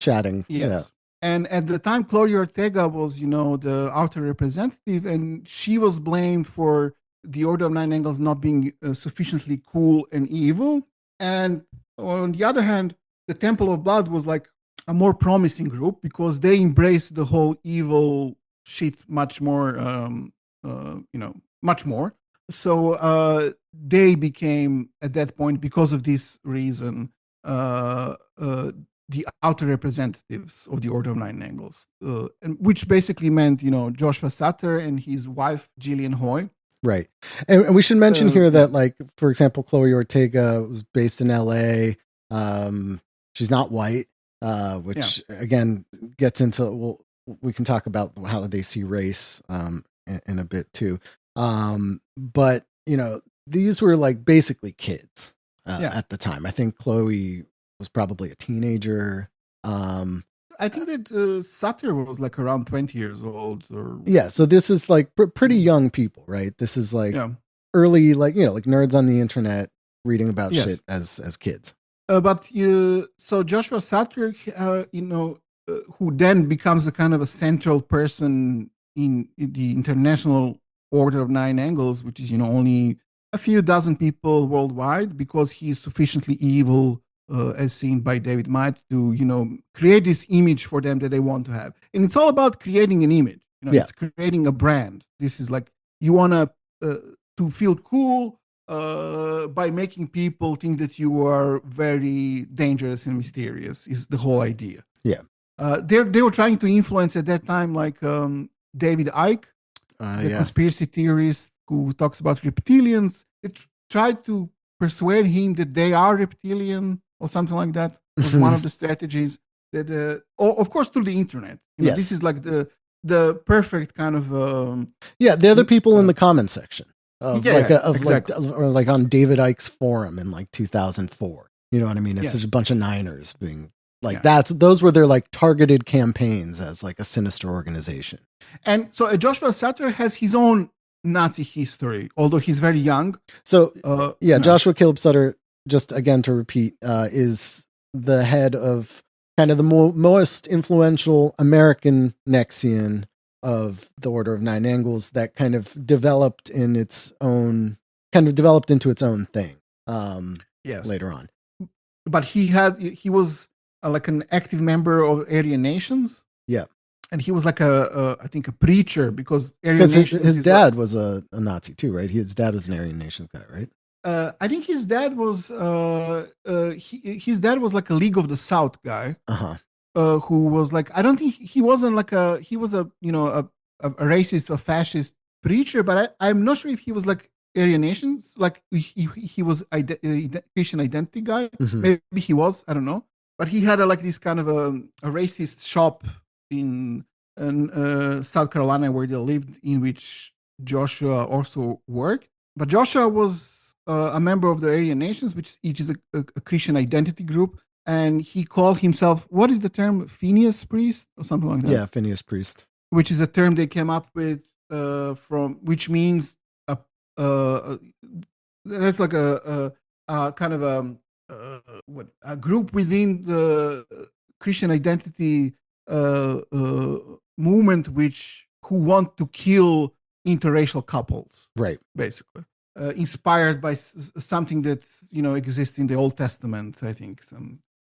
chatting. Yes. Yeah. And at the time, Gloria Ortega was, the outer representative, and she was blamed for the Order of 9 Angles not being sufficiently cool and evil. And on the other hand, the Temple of Blood was like a more promising group because they embraced the whole evil shit much more, much more. So they became, at that point, because of this reason, the outer representatives of the Order of 9 Angles, and which basically meant, Joshua Sutter and his wife, Gillian Hoy. Right. And we should mention here that, like, for example, Chloe Ortega was based in LA. She's not white. Which again gets into, we can talk about how they see race in a bit too. But these were like basically kids at the time. I think Chloe was probably a teenager. I think that Sutter was like around 20 years old. So this is like pretty young people, right? This is like early, like nerds on the internet reading about shit as kids. So Joshua Sutter, who then becomes a kind of a central person in the International Order of 9 Angles, which is, only a few dozen people worldwide, because he is sufficiently evil, as seen by David Myatt, to, create this image for them that they want to have. And it's all about creating an image. It's creating a brand. This is like, you want to feel cool, by making people think that you are very dangerous and mysterious is the whole idea. Yeah. They were trying to influence at that time, like David Icke, the conspiracy theorist who talks about reptilians. They tried to persuade him that they are reptilian or something like that. Was one of the strategies that, of course, through the internet. This is like the perfect kind of. They're the people in the comment section. Exactly. Like on David Icke's forum in like 2004. You know what I mean? It's just a bunch of Niners being Like those were their like targeted campaigns as like a sinister organization. And so Joshua Sutter has his own Nazi history, although he's very young. So Joshua Caleb Sutter, just again to repeat, is the head of kind of the most influential American Nexian of the Order of Nine Angles that kind of developed into its own thing. Later on. But he was like an active member of Aryan Nations. Yeah. And he was like I think a preacher because Aryan Nations his dad was a Nazi too, right? His dad was an Aryan Nations guy, right? I think his dad was his dad was like a League of the South guy. Who was like, I don't think he wasn't like he was a racist or fascist preacher, but I'm not sure if he was like Aryan Nations, like he was Christian identity guy. Mm-hmm. Maybe he was, I don't know. But he had like this kind of a racist shop in South Carolina where they lived, in which Joshua also worked. But Joshua was a member of the Aryan Nations, which is a Christian identity group. And he called himself, what is the term, Phineas priest or something like that? Yeah, Phineas priest. Which is a term they came up with which means that's like a kind of a group within the Christian identity movement, who want to kill interracial couples, right? Basically, inspired by something that exists in the Old Testament, I think.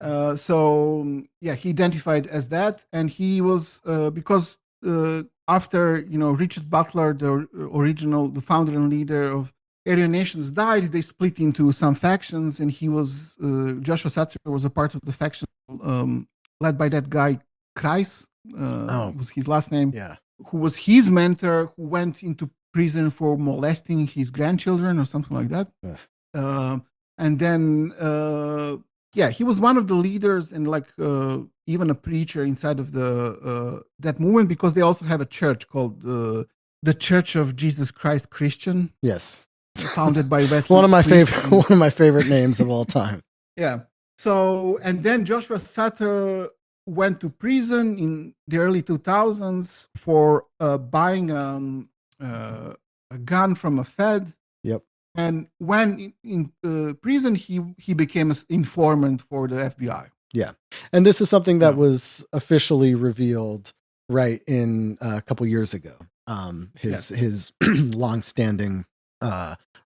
He identified as that, and he was because after Richard Butler, the founder and leader of Aryan Nations, died, they split into some factions, and Joshua Sutter was a part of the faction led by that guy Kreis, was his last name, who was his mentor, who went into prison for molesting his grandchildren or something like that. And then he was one of the leaders and like even a preacher inside of that movement, because they also have a church called the Church of Jesus Christ Christian. Yes, founded by Wesley. one of my favorite names of all time. Yeah. So, and then Joshua Sutter went to prison in the early 2000s for buying a gun from a Fed. Yep. And when in prison, he became an informant for the FBI. Yeah. And this is something that was officially revealed right in a couple years ago. His longstanding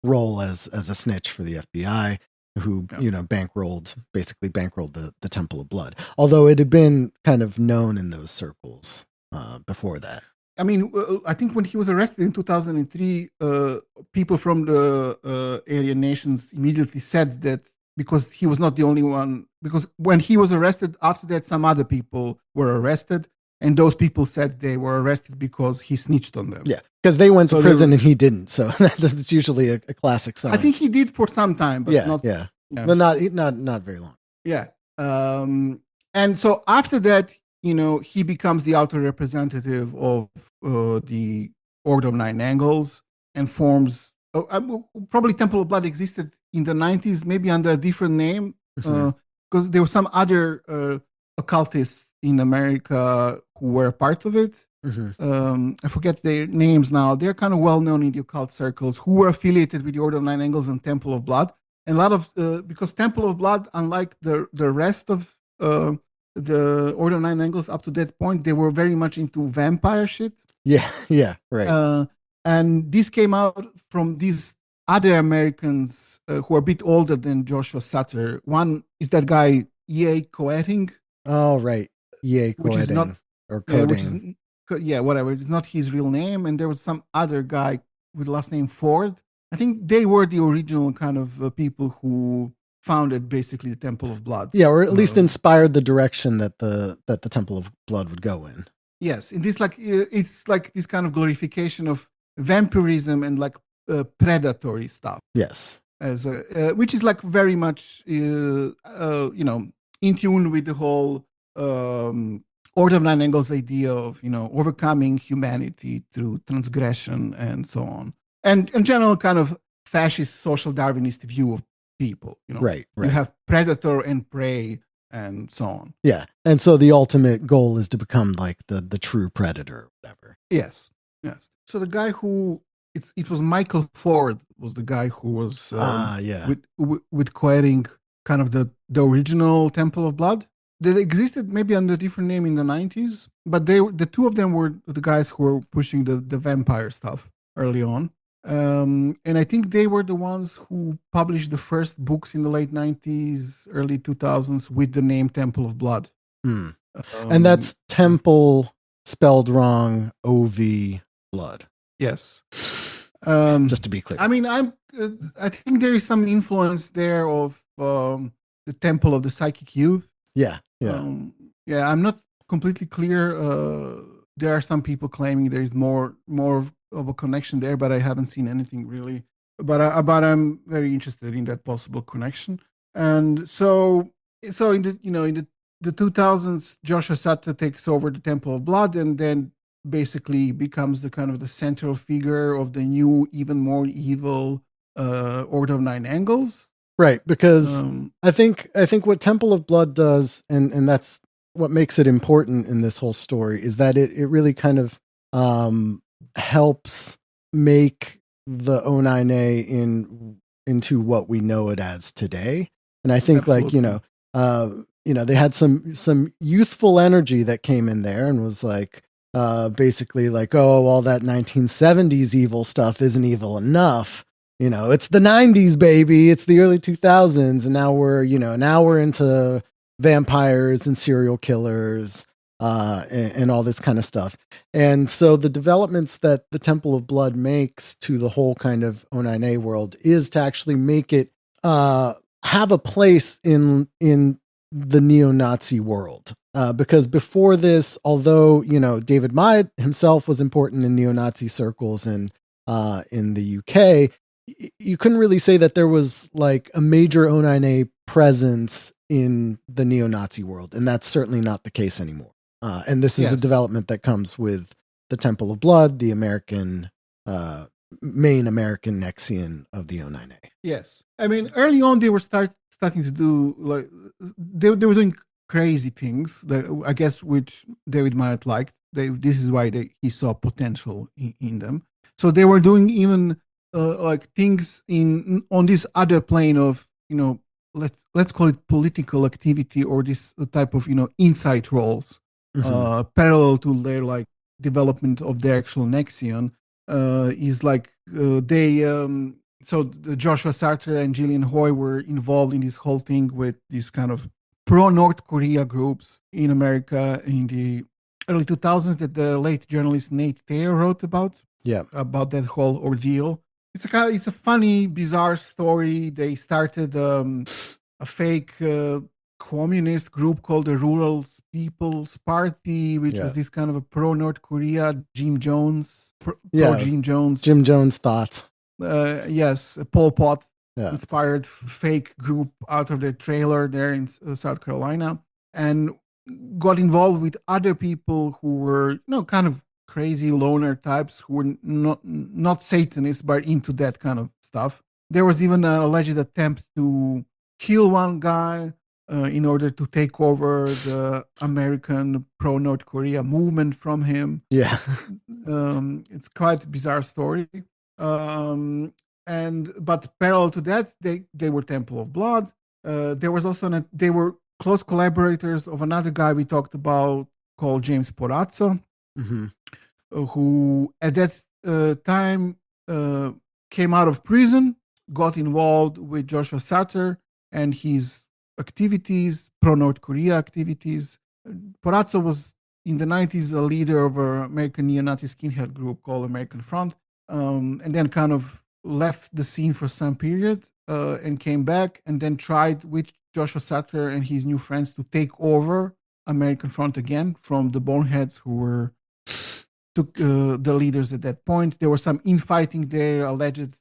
role as a snitch for the FBI, who bankrolled the Temple of Blood. Although it had been kind of known in those circles before that. I mean, I think when he was arrested in 2003, people from the Aryan Nations immediately said that, because he was not the only one, because when he was arrested, after that, some other people were arrested, and those people said they were arrested because he snitched on them. Yeah, because they went to prison and he didn't. So that's usually a classic sign. I think he did for some time, but not not very long. Yeah. And so after that, he becomes the outer representative of the Order of Nine Angles and forms. Probably Temple of Blood existed in the 90s, maybe under a different name, because there were some other occultists in America who were part of it. I forget their names now. They're kind of well known in the occult circles, who were affiliated with the Order of Nine Angles and Temple of Blood. And a lot of because Temple of Blood, unlike the rest of the Order of Nine Angles up to that point, they were very much into vampire shit. Yeah, right. And this came out from these other Americans who are a bit older than Joshua Sutter. One is that guy E.A. Coetting. Oh, right. E.A. Coetting. Or coding. Whatever. It's not his real name. And there was some other guy with the last name Ford. I think they were the original kind of people who founded basically the Temple of Blood. Yeah, or at least inspired the direction that the Temple of Blood would go in. Yes, and this it's like this kind of glorification of vampirism and like predatory stuff. Yes, as which is like very much in tune with the whole Order of Nine Angles idea of overcoming humanity through transgression and so on, and in general kind of fascist social Darwinist view of people. Right. You have predator and prey and so on. Yeah. And so the ultimate goal is to become like the true predator or whatever. Yes. So the guy who it was Michael Ford was the guy who was with creating kind of the original Temple of Blood. They existed maybe under a different name in the 90s, but the two of them were the guys who were pushing the vampire stuff early on. And I think they were the ones who published the first books in the late 90s, early 2000s with the name Temple of Blood. And that's Temple spelled wrong, OV blood. Yes. Just to be clear. I mean, I think there is some influence there of the Temple of the Psychic Youth. Yeah. I'm not completely clear. There are some people claiming there is more of a connection there, but I haven't seen anything really. But I'm very interested in that possible connection. And so in the 2000s, Joshua Sutter takes over the Temple of Blood, and then basically becomes the kind of the central figure of the new, even more evil Order of Nine Angles. Right, because I think what Temple of Blood does, and that's what makes it important in this whole story, is that it really kind of helps make the O9A into what we know it as today. And I think Absolutely. they had some youthful energy that came in there and was like basically like, oh, all that 1970s evil stuff isn't evil enough. It's the 90s, baby. It's the early 2000s. And now we're into vampires and serial killers and all this kind of stuff. And so the developments that the Temple of Blood makes to the whole kind of O9A world is to actually make it have a place in the neo-Nazi world. Because before this, although, David Myatt himself was important in neo-Nazi circles and in the UK, you couldn't really say that there was like a major O9A presence in the neo-Nazi world. And that's certainly not the case anymore. And this is a development that comes with the Temple of Blood, the American, main American Nexian of the O9A. Yes. I mean, early on, they were starting to do, like, they were doing crazy things that I guess which David Myatt liked. This is why he saw potential in them. So they were doing even like things on this other plane of let's call it political activity, or this type of insight roles, parallel to their like development of the actual Nexian. Is like so Joshua Sutter and Gillian Hoy were involved in this whole thing with these kind of pro-North Korea groups in America in the early 2000s that the late journalist Nate Thayer wrote about. Yeah. About that whole ordeal. It's a funny, bizarre story. They started a fake communist group called the Rural People's Party, which was this kind of a pro-North Korea, Jim Jones, pro-Jim Jones. Jim Jones thought. Yes, Pol Pot inspired fake group out of their trailer there in South Carolina, and got involved with other people who were, kind of crazy loner types who were not Satanists, but into that kind of stuff. There was even an alleged attempt to kill one guy in order to take over the American pro-North Korea movement from him. Yeah. It's quite a bizarre story. But parallel to that, they were Temple of Blood. There was also they were close collaborators of another guy we talked about called James Porazzo, who at that time came out of prison, got involved with Joshua Sutter and his activities, pro-North Korea activities. Porazzo was in the 90s a leader of an American neo-Nazi skinhead group called American Front, and then kind of left the scene for some period and came back, and then tried with Joshua Sutter and his new friends to take over American Front again from the boneheads who were the leaders at that point. There was some infighting there, alleged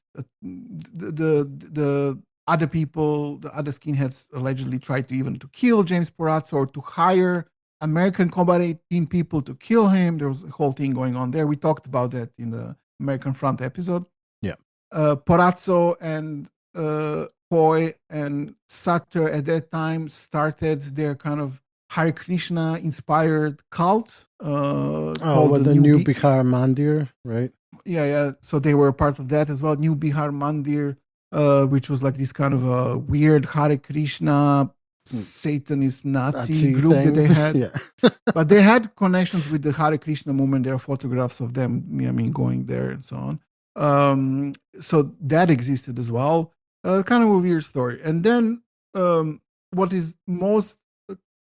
the other people, the other skinheads allegedly tried to kill James Porazzo or to hire American Combat Team people to kill him. There was a whole thing going on there. We talked about that in the American Front episode. Yeah. Porazzo and Hoy and Sutter at that time started their kind of Hare Krishna inspired cult called the new Bihar Mandir, right? Yeah. So they were a part of that as well. New Bihar Mandir, which was like this kind of a weird Hare Krishna Satanist Nazi group thing. that they had. Yeah. But they had connections with the Hare Krishna movement. There are photographs of them, I mean, going there and so on. So that existed as well. Kind of a weird story. And then what is most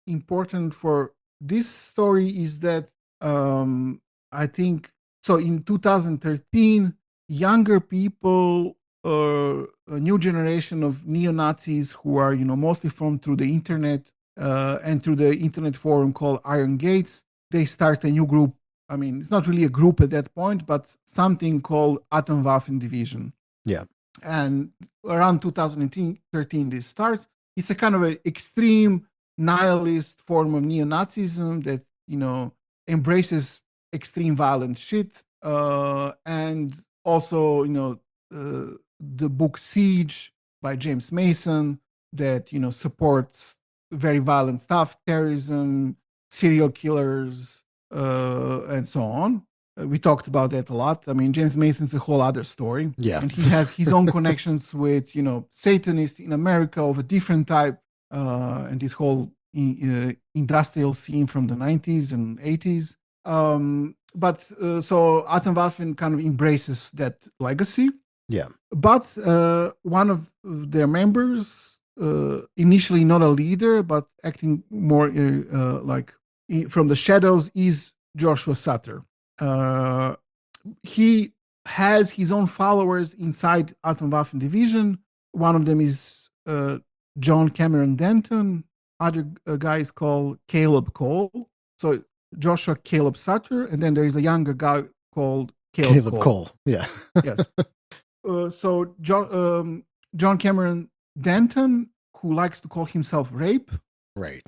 important for this story is that I think so in 2013, younger people, a new generation of neo-Nazis who are, mostly from through the internet and through the internet forum called Iron Gates, they start a new group. I mean, it's not really a group at that point, but something called Atomwaffen Division. Yeah. And around 2013, this starts. It's a kind of an extreme nihilist form of neo-Nazism that, embraces extreme violent shit. And also, the book Siege by James Mason that, supports very violent stuff, terrorism, serial killers, and so on. We talked about that a lot. I mean, James Mason's a whole other story. Yeah. And he has his own connections with, Satanists in America of a different type, and this whole industrial scene from the 90s and 80s. But so Atomwaffen kind of embraces that legacy. Yeah. But one of their members, initially not a leader, but acting more like from the shadows, is Joshua Sutter. He has his own followers inside Atomwaffen Division. One of them is John Cameron Denton. Other guy is called Caleb Cole. So Joshua Caleb Sutter, and then there is a younger guy called Caleb Cole. Yeah. Yes. So John Cameron Denton, who likes to call himself Rape, right?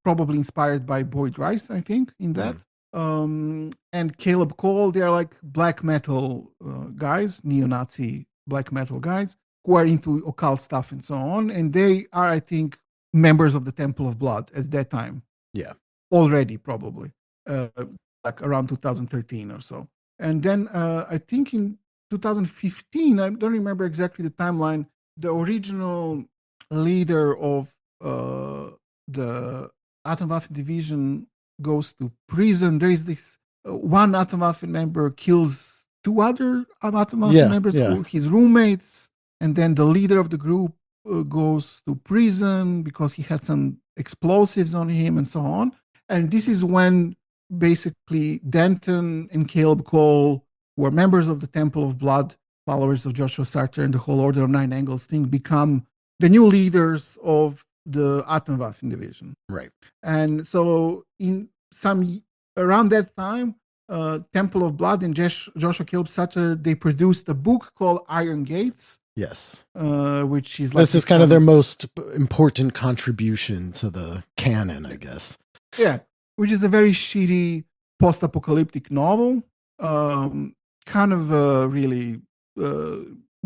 Probably inspired by Boyd Rice, I think, in that. And Caleb Cole, they're like black metal guys, neo-Nazi black metal guys who are into occult stuff and so on. And they are, I think, members of the Temple of Blood at that time. Yeah. Already, probably, like around 2013 or so. And then I think in 2015, I don't remember exactly the timeline, the original leader of the Atomwaffen Division goes to prison. There is this one Atomwaffen member kills two other Atomwaffen members, his roommates, and then the leader of the group goes to prison because he had some explosives on him and so on. And this is when basically Denton and Caleb Cole, who are members of the Temple of Blood, followers of Joshua Sutter and the whole Order of Nine Angles thing, become the new leaders of the Atomwaffen Division. Right. And so in some around that time, Temple of Blood and Joshua Caleb Sutter, they produced a book called Iron Gates. Yes. Which is like this is kind of their most important contribution to the canon, I guess. Yeah, which is a very shitty post-apocalyptic novel. Kind of really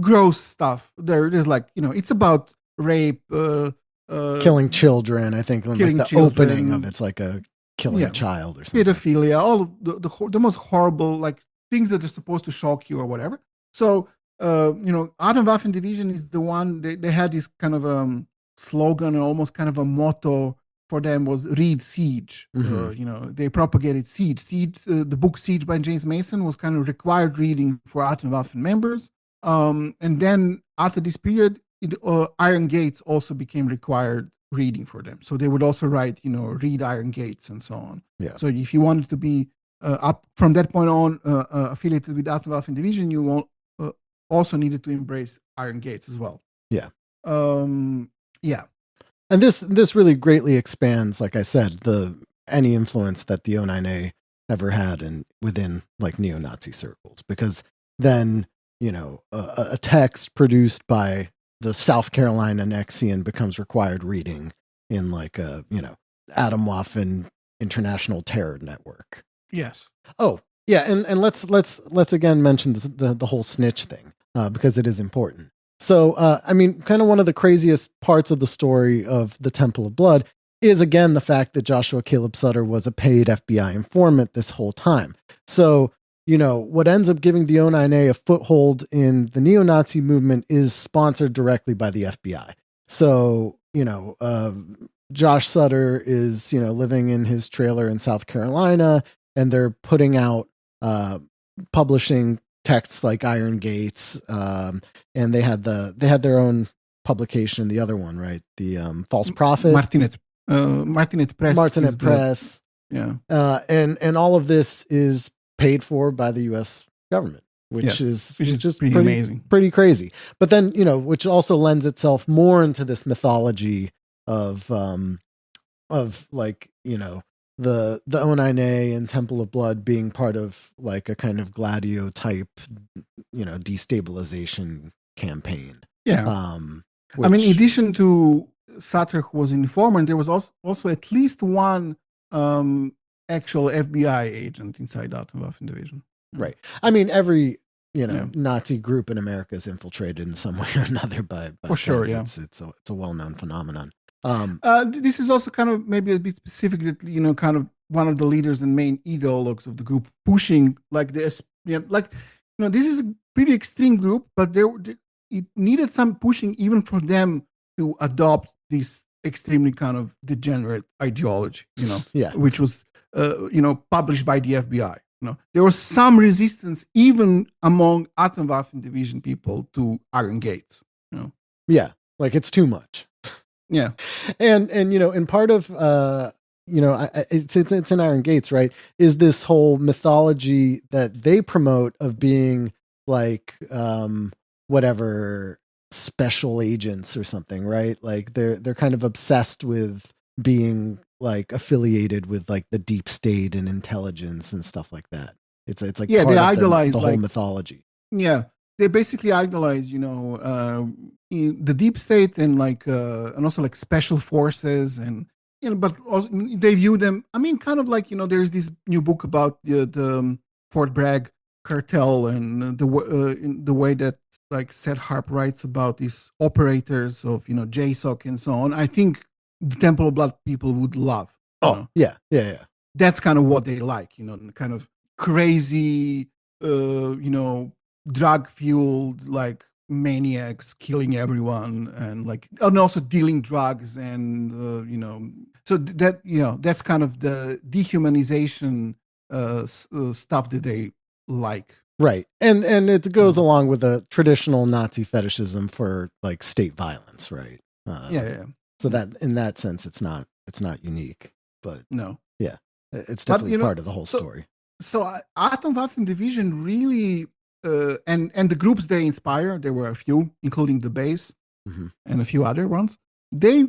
gross stuff. There's like, it's about rape, killing children. I think killing like the children, opening of it's like a killing a child or something. Pedophilia, all of the most horrible like things that are supposed to shock you or whatever. So Atomwaffen Division is the one they had this kind of slogan and almost kind of a motto for them was read Siege. They propagated Siege. The book Siege by James Mason was kind of required reading for Atomwaffen members. And then after this period, Iron Gates also became required reading for them. So they would also write, read Iron Gates and so on. Yeah. So if you wanted to be up from that point on affiliated with Atomwaffen Division, you also needed to embrace Iron Gates as well. Yeah. Yeah. And this really greatly expands, like I said, any influence that the O9A ever had within like neo-Nazi circles, because then a text produced by the South Carolina Nexian becomes required reading in like a Atomwaffen International Terror Network. Yes. Oh yeah, and let's again mention the whole snitch thing because it is important. So, I mean, kind of one of the craziest parts of the story of the Temple of Blood is, again, the fact that Joshua Caleb Sutter was a paid FBI informant this whole time. So, what ends up giving the O9A a foothold in the neo-Nazi movement is sponsored directly by the FBI. So, Josh Sutter is, living in his trailer in South Carolina, and they're putting out, publishing texts like Iron Gates, and they had their own publication, the other one, right? The False Prophet, Martinet Press. Martinet Press, and all of this is paid for by the U.S. government, which is pretty amazing, pretty crazy. But then which also lends itself more into this mythology of like the O9A and Temple of Blood being part of like a kind of Gladio type, destabilization campaign. Yeah. I mean, in addition to Sutter, who was an informant, there was also at least one actual FBI agent inside Atomwaffen Division. Right. I mean, every Nazi group in America is infiltrated in some way or another by for sure. Yeah, it's a well-known phenomenon. This is also kind of maybe a bit specific that kind of one of the leaders and main ideologues of the group pushing like this. This is a pretty extreme group, but it needed some pushing even for them to adopt this extremely kind of degenerate ideology. Which was published by the FBI. There was some resistance even among Atomwaffen Division people to Iron Gates. Yeah, like it's too much. Yeah, and in part of it's in Iron Gates, right? Is this whole mythology that they promote of being like whatever special agents or something, right? Like they're kind of obsessed with being like affiliated with like the deep state and intelligence and stuff like that. It's like part they of idolize the whole mythology. Yeah, they basically idolize the deep state and like and also like special forces and but also they view them. I mean, kind of like there's this new book about the Fort Bragg cartel and the way that like Seth Harp writes about these operators of JSOC and so on. I think the Temple of Blood people would love. Yeah. That's kind of what they like, kind of crazy, drug fueled like maniacs killing everyone and also dealing drugs and so that's kind of the dehumanization stuff that they like. Right. And it goes along with a traditional Nazi fetishism for like state violence, right? Yeah. So that in that sense, it's not unique, but no. Yeah, it's definitely part of the whole story. So Atomwaffen Division really, and the groups they inspire, there were a few, including the base and a few other ones. They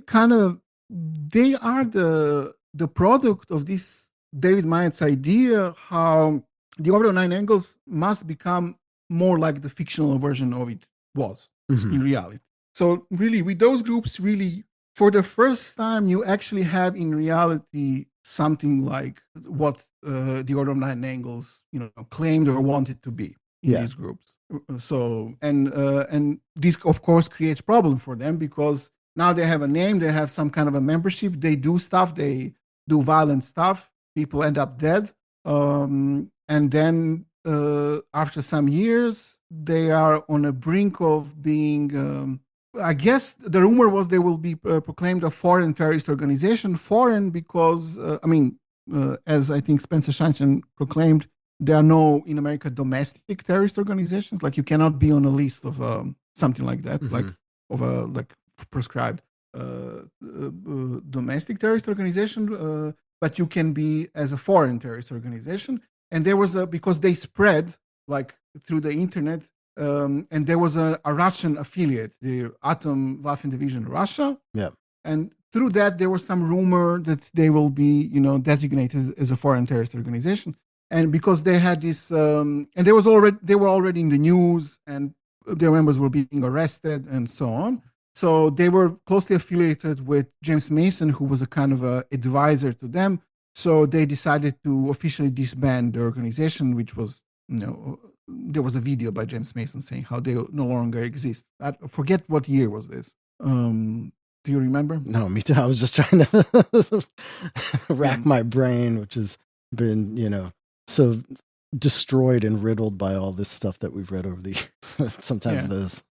are the product of this David Myatt's idea how the Order of Nine Angles must become more like the fictional version of it was in reality. So really, with those groups, really, for the first time, you actually have in reality something like what the Order of Nine Angles, claimed or wanted to be in these groups. So and this of course creates problem for them because now they have a name, they have some kind of a membership, they do stuff, they do violent stuff, people end up dead, and then after some years they are on a brink of being. I guess the rumor was they will be proclaimed a foreign terrorist organization. Foreign because, as I think Spencer Scheinstein proclaimed, there are no, in America, domestic terrorist organizations. Like you cannot be on a list of something like that, like of a prescribed domestic terrorist organization, but you can be as a foreign terrorist organization. And there was because they spread like through the internet, and there was a Russian affiliate, the Atomwaffen Division Russia. Yeah. And through that, there was some rumor that they will be, designated as a foreign terrorist organization. And because they had this, and they were already in the news, and their members were being arrested and so on. So they were closely affiliated with James Mason, who was a kind of a advisor to them. So they decided to officially disband the organization, which was, there was a video by James Mason saying how they no longer exist. I forget what year was this. Do you remember? No, me too. I was just trying to rack my brain, which has been, so destroyed and riddled by all this stuff that we've read over the years. Sometimes those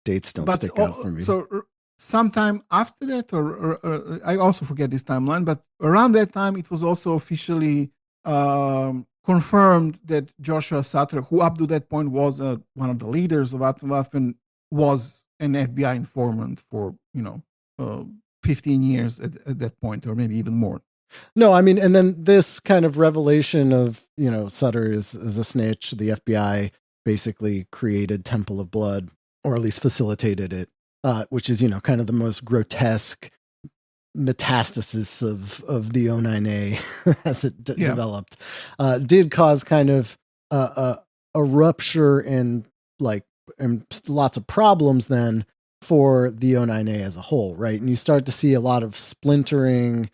dates don't stick out for me. So sometime after that, or I also forget this timeline, but around that time, it was also officially confirmed that Joshua Sutter, who up to that point was one of the leaders of Atomwaffen, was an FBI informant for 15 years at that point, or maybe even more. No, I mean, and then this kind of revelation of, Sutter is a snitch. The FBI basically created Temple of Blood, or at least facilitated it, which is, kind of the most grotesque metastasis of the O9A as it developed, did cause kind of a rupture and lots of problems then for the O9A as a whole, right? And you start to see a lot of splintering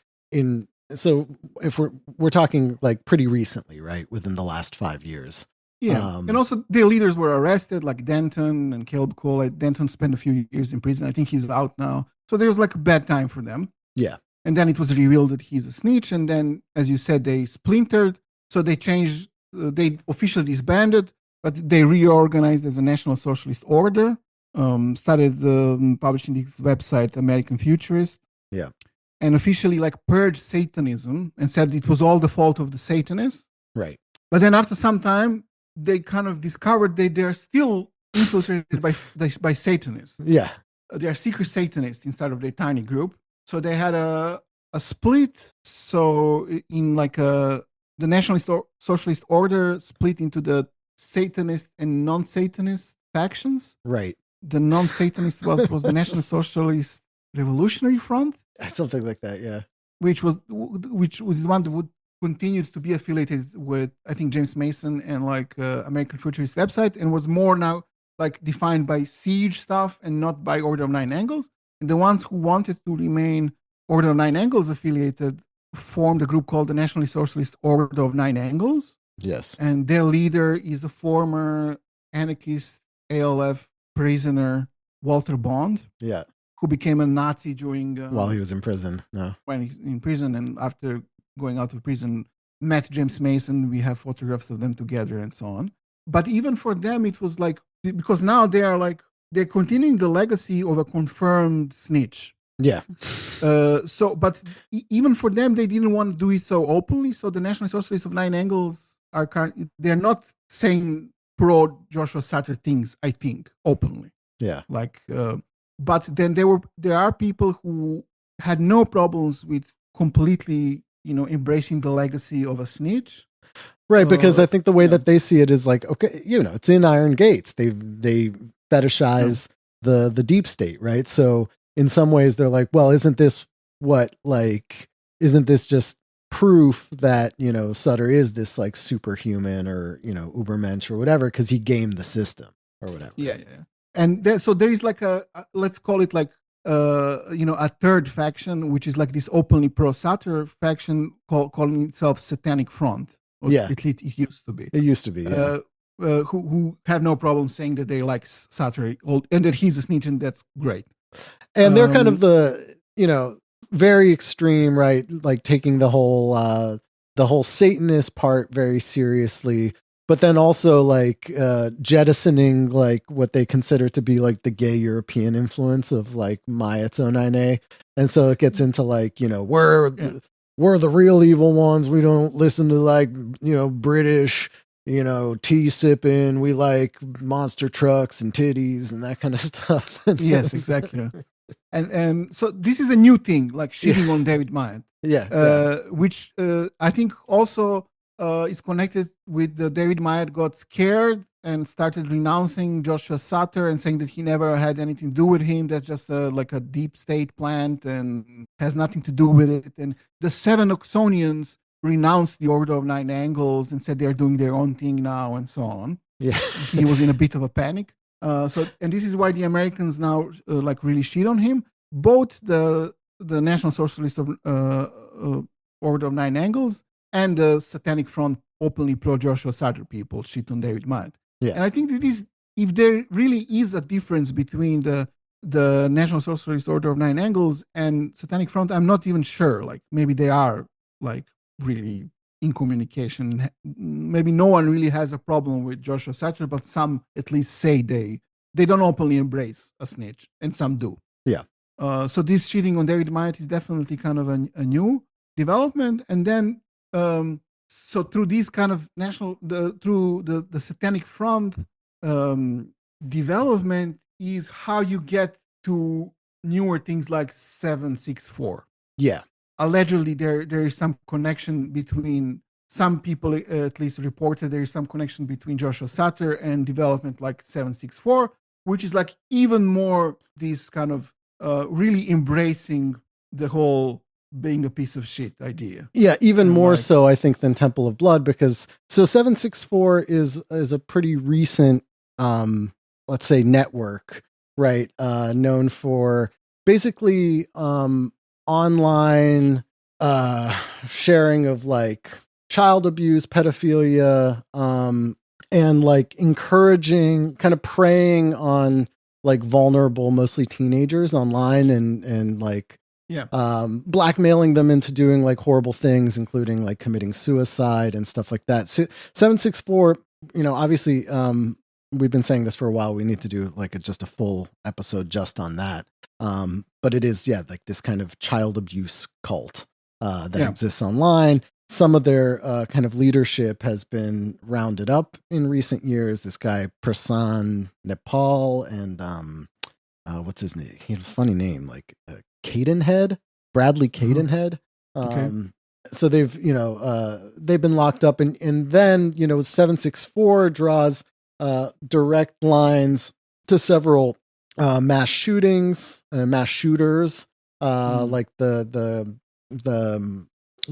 so if we're talking like pretty recently, right? Within the last 5 years. Yeah. And also their leaders were arrested, like Denton and Caleb Cole. Denton spent a few years in prison. I think he's out now. So there was like a bad time for them. Yeah. And then it was revealed that he's a snitch. And then, as you said, they splintered. So they changed, they officially disbanded, but they reorganized as a National Socialist Order. Started publishing this website, American Futurist. Yeah. And officially purged Satanism and said it was all the fault of the Satanists. Right. But then after some time, they kind of discovered that they're still infiltrated by Satanists. Yeah. They are secret Satanists inside of their tiny group. So they had a split. So in the Nationalist Socialist Order split into the Satanist and non-Satanist factions. Right. The non-Satanist was the National Socialist Revolutionary Front. Something like that, yeah. Which was one that would continue to be affiliated with, I think, James Mason and American Futurist website, and was more now defined by siege stuff and not by Order of Nine Angles. And the ones who wanted to remain Order of Nine Angles affiliated formed a group called the National Socialist Order of Nine Angles. Yes. And their leader is a former anarchist ALF prisoner, Walter Bond. Yeah. Who became a Nazi during... while he was in prison. No. When he's in prison, and after going out of prison, met James Mason. We have photographs of them together and so on. But even for them, it was because now they're continuing the legacy of a confirmed snitch. Yeah. But even for them, they didn't want to do it so openly. So the National Socialists of Nine Angles they're not saying pro Joshua Sutter things, I think, openly. Yeah. But then there are people who had no problems with completely, embracing the legacy of a snitch. Right, because I think the way that they see it is okay, it's in Iron Gates. They fetishize the deep state, right? So in some ways they're well, isn't this just proof that, Sutter is this superhuman or, Ubermensch or whatever, because he gamed the system or whatever. Yeah. And so there is let's call it a third faction, which is this openly pro-Sutter faction calling itself Satanic Front. Yeah. It used to be. It used to be, yeah. Who have no problem saying that they like Sutter and that he's a snitch, and that's great. And they're kind of the, very extreme, right? Taking the whole Satanist part very seriously, but then also jettisoning what they consider to be the gay European influence of Myatt's O9A. And so it gets into we're the real evil ones. We don't listen to British, tea sipping. We like monster trucks and titties and that kind of stuff. Yes, exactly. And so this is a new thing, shitting on David Myatt. Yeah. Which I think also is connected with David Myatt got scared and started renouncing Joshua Sutter and saying that he never had anything to do with him. That's just a deep state plant and has nothing to do with it. And the 7 Oxonians renounced the Order of Nine Angles and said they're doing their own thing now and so on. Yeah. He was in a bit of a panic. And this is why the Americans now really shit on him. Both the National Socialist Order of Nine Angles and the Satanic Front, openly pro Joshua Sutter people, shit on David Myatt. Yeah. And I think that if there really is a difference between the National Socialist Order of Nine Angles and Satanic Front, I'm not even sure. Like maybe they are like really in communication. Maybe no one really has a problem with Joshua Sutter, but some at least say they don't openly embrace a snitch, and some do. Yeah. So this cheating on David Myatt is definitely kind of a new development. And then so through these kind of through the Satanic Front development is how you get to newer things like 764. Yeah. Allegedly, there is some connection between, some people at least reported there is some connection between Joshua Sutter and development like 764, which is like even more this kind of really embracing the whole being a piece of shit idea. Yeah, even more so, I think, than Temple of Blood, because 764 is a pretty recent, let's say, network, right? Known for basically online sharing of like child abuse, pedophilia, and like encouraging, kind of preying on like vulnerable, mostly teenagers online, and like blackmailing them into doing like horrible things, including like committing suicide and stuff like that. 764, obviously, we've been saying this for a while. We need to do like just a full episode just on that. But it is, like this kind of child abuse cult that exists online. Some of their kind of leadership has been rounded up in recent years. This guy, Prasan Nepal, and what's his name? He has a funny name, like Cadenhead, Bradley Cadenhead. So they've, they've been locked up, and then, 764 draws direct lines to several mass shootings, mass shooters, like the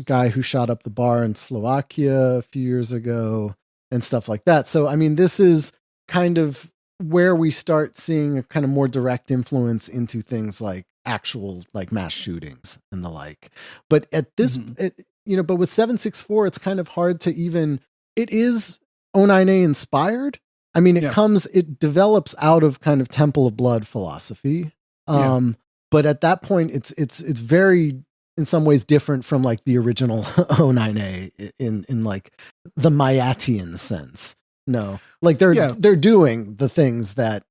guy who shot up the bar in Slovakia a few years ago and stuff like that. So, I mean, this is kind of where we start seeing a kind of more direct influence into things like actual like mass shootings and the like. But at this, but with 764, it's kind of hard to even, it is O9A inspired. I mean, it develops out of kind of Temple of Blood philosophy. But at that point, it's very, in some ways, different from like the original O9A in like the Myattian sense. No, like they're doing the things that,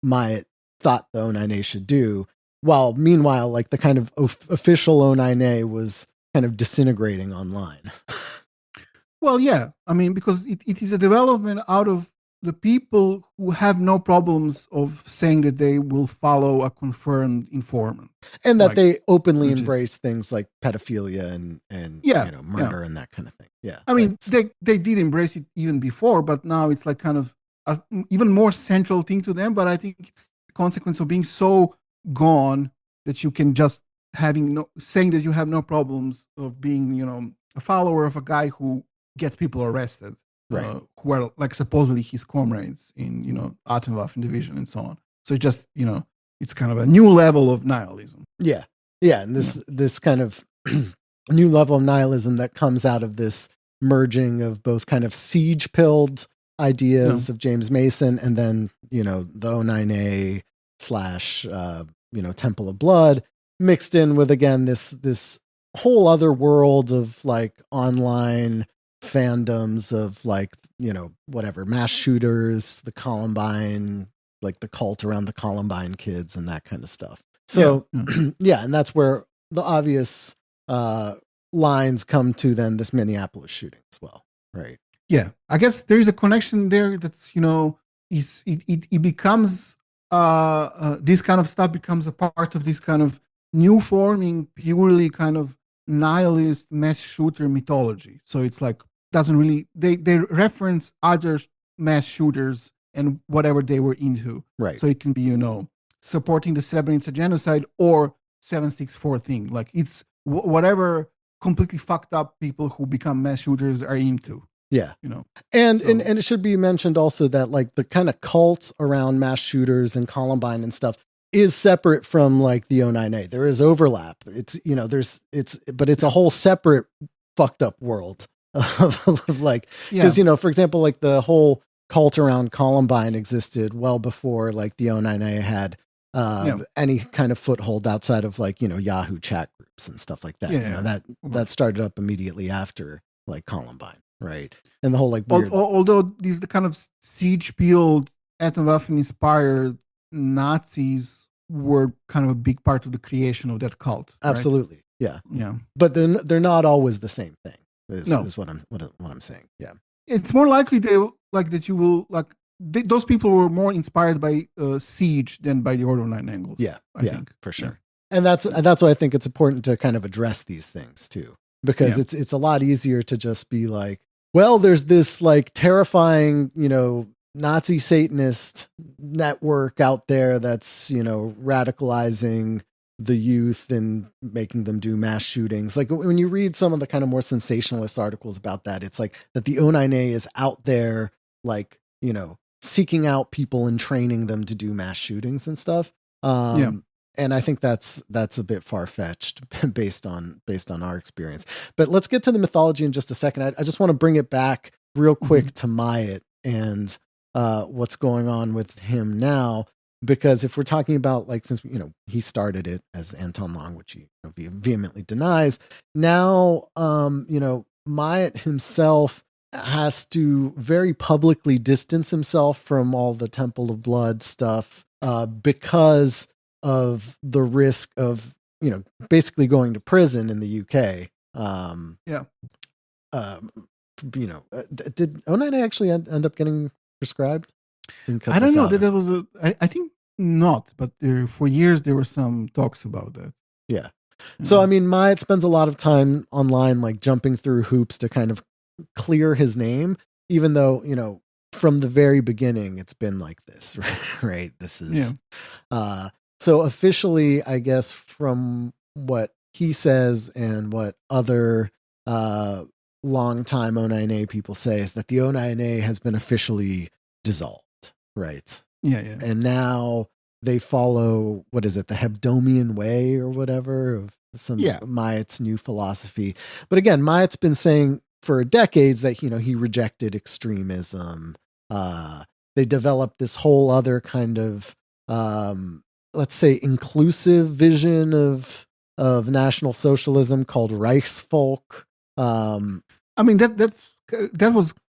Myatt thought the O9A should do. While meanwhile, like the kind of official O9A was kind of disintegrating online. Well, yeah. I mean, because it is a development out of the people who have no problems of saying that they will follow a confirmed informant. And that they openly embrace things like pedophilia and murder and that kind of thing. Yeah. I mean, they did embrace it even before, but now it's like kind of a even more central thing to them. But I think it's the consequence of being so gone that you can just saying that you have no problems of being, a follower of a guy who gets people arrested, right? Who are like supposedly his comrades in, Atomwaffen Division and so on. So it just, it's kind of a new level of nihilism. Yeah. Yeah. And this kind of new level of nihilism that comes out of this merging of both kind of siege-pilled ideas of James Mason and then, the O9A / Temple of Blood mixed in with, again, this whole other world of like online fandoms of like, whatever, mass shooters, the Columbine, like the cult around the Columbine kids and that kind of stuff. So and that's where the obvious lines come to then this Minneapolis shooting as well, right? Yeah, I guess there is a connection there that's, it becomes this kind of stuff becomes a part of this kind of new forming purely kind of nihilist mass shooter mythology. So it's like doesn't really they reference other mass shooters and whatever they were into. Right. So it can be, supporting the Srebrenica genocide or 764 thing. Like it's whatever completely fucked up people who become mass shooters are into. Yeah. And it should be mentioned also that like the kind of cult around mass shooters and Columbine and stuff is separate from like the O9A. There is overlap. It's, but it's a whole separate fucked up world of like, because, for example, like the whole cult around Columbine existed well before like the O9A had any kind of foothold outside of like, Yahoo chat groups and stuff like that. That started up immediately after like Columbine, right? And the whole like weird. Although these the kind of siege build Atomwaffen inspired Nazis were kind of a big part of the creation of that cult. Right? Absolutely, yeah. But they're not always the same thing. Is what I'm saying. Yeah, it's more likely those people were more inspired by Siege than by the Order of Nine Angles. I think for sure. And that's why I think it's important to kind of address these things too, because it's a lot easier to just be like, well, there's this like terrifying, Nazi Satanist network out there that's, radicalizing the youth and making them do mass shootings. Like when you read some of the kind of more sensationalist articles about that, it's like that the O9A is out there, like, seeking out people and training them to do mass shootings and stuff. And I think that's a bit far-fetched based on our experience. But let's get to the mythology in just a second. I just want to bring it back real quick to Myatt and what's going on with him now. Because if we're talking about like, since, he started it as Anton Long, which he vehemently denies, now, Myatt himself has to very publicly distance himself from all the Temple of Blood stuff because of the risk of, basically going to prison in the UK. Did O9A actually end up getting prescribed? I don't know. That was I think not, but for years there were some talks about that. Yeah. So I mean, Myatt spends a lot of time online, like jumping through hoops to kind of clear his name, even though from the very beginning it's been like this, right? This is so officially, I guess, from what he says and what other longtime O9A people say, is that the O9A has been officially dissolved. Right. Yeah. And now they follow, what is it, the Hebdomian way or whatever of some Myatt's new philosophy. But again, Myatt's been saying for decades that, he rejected extremism. They developed this whole other kind of, let's say, inclusive vision of National Socialism called Reichsvolk. I mean,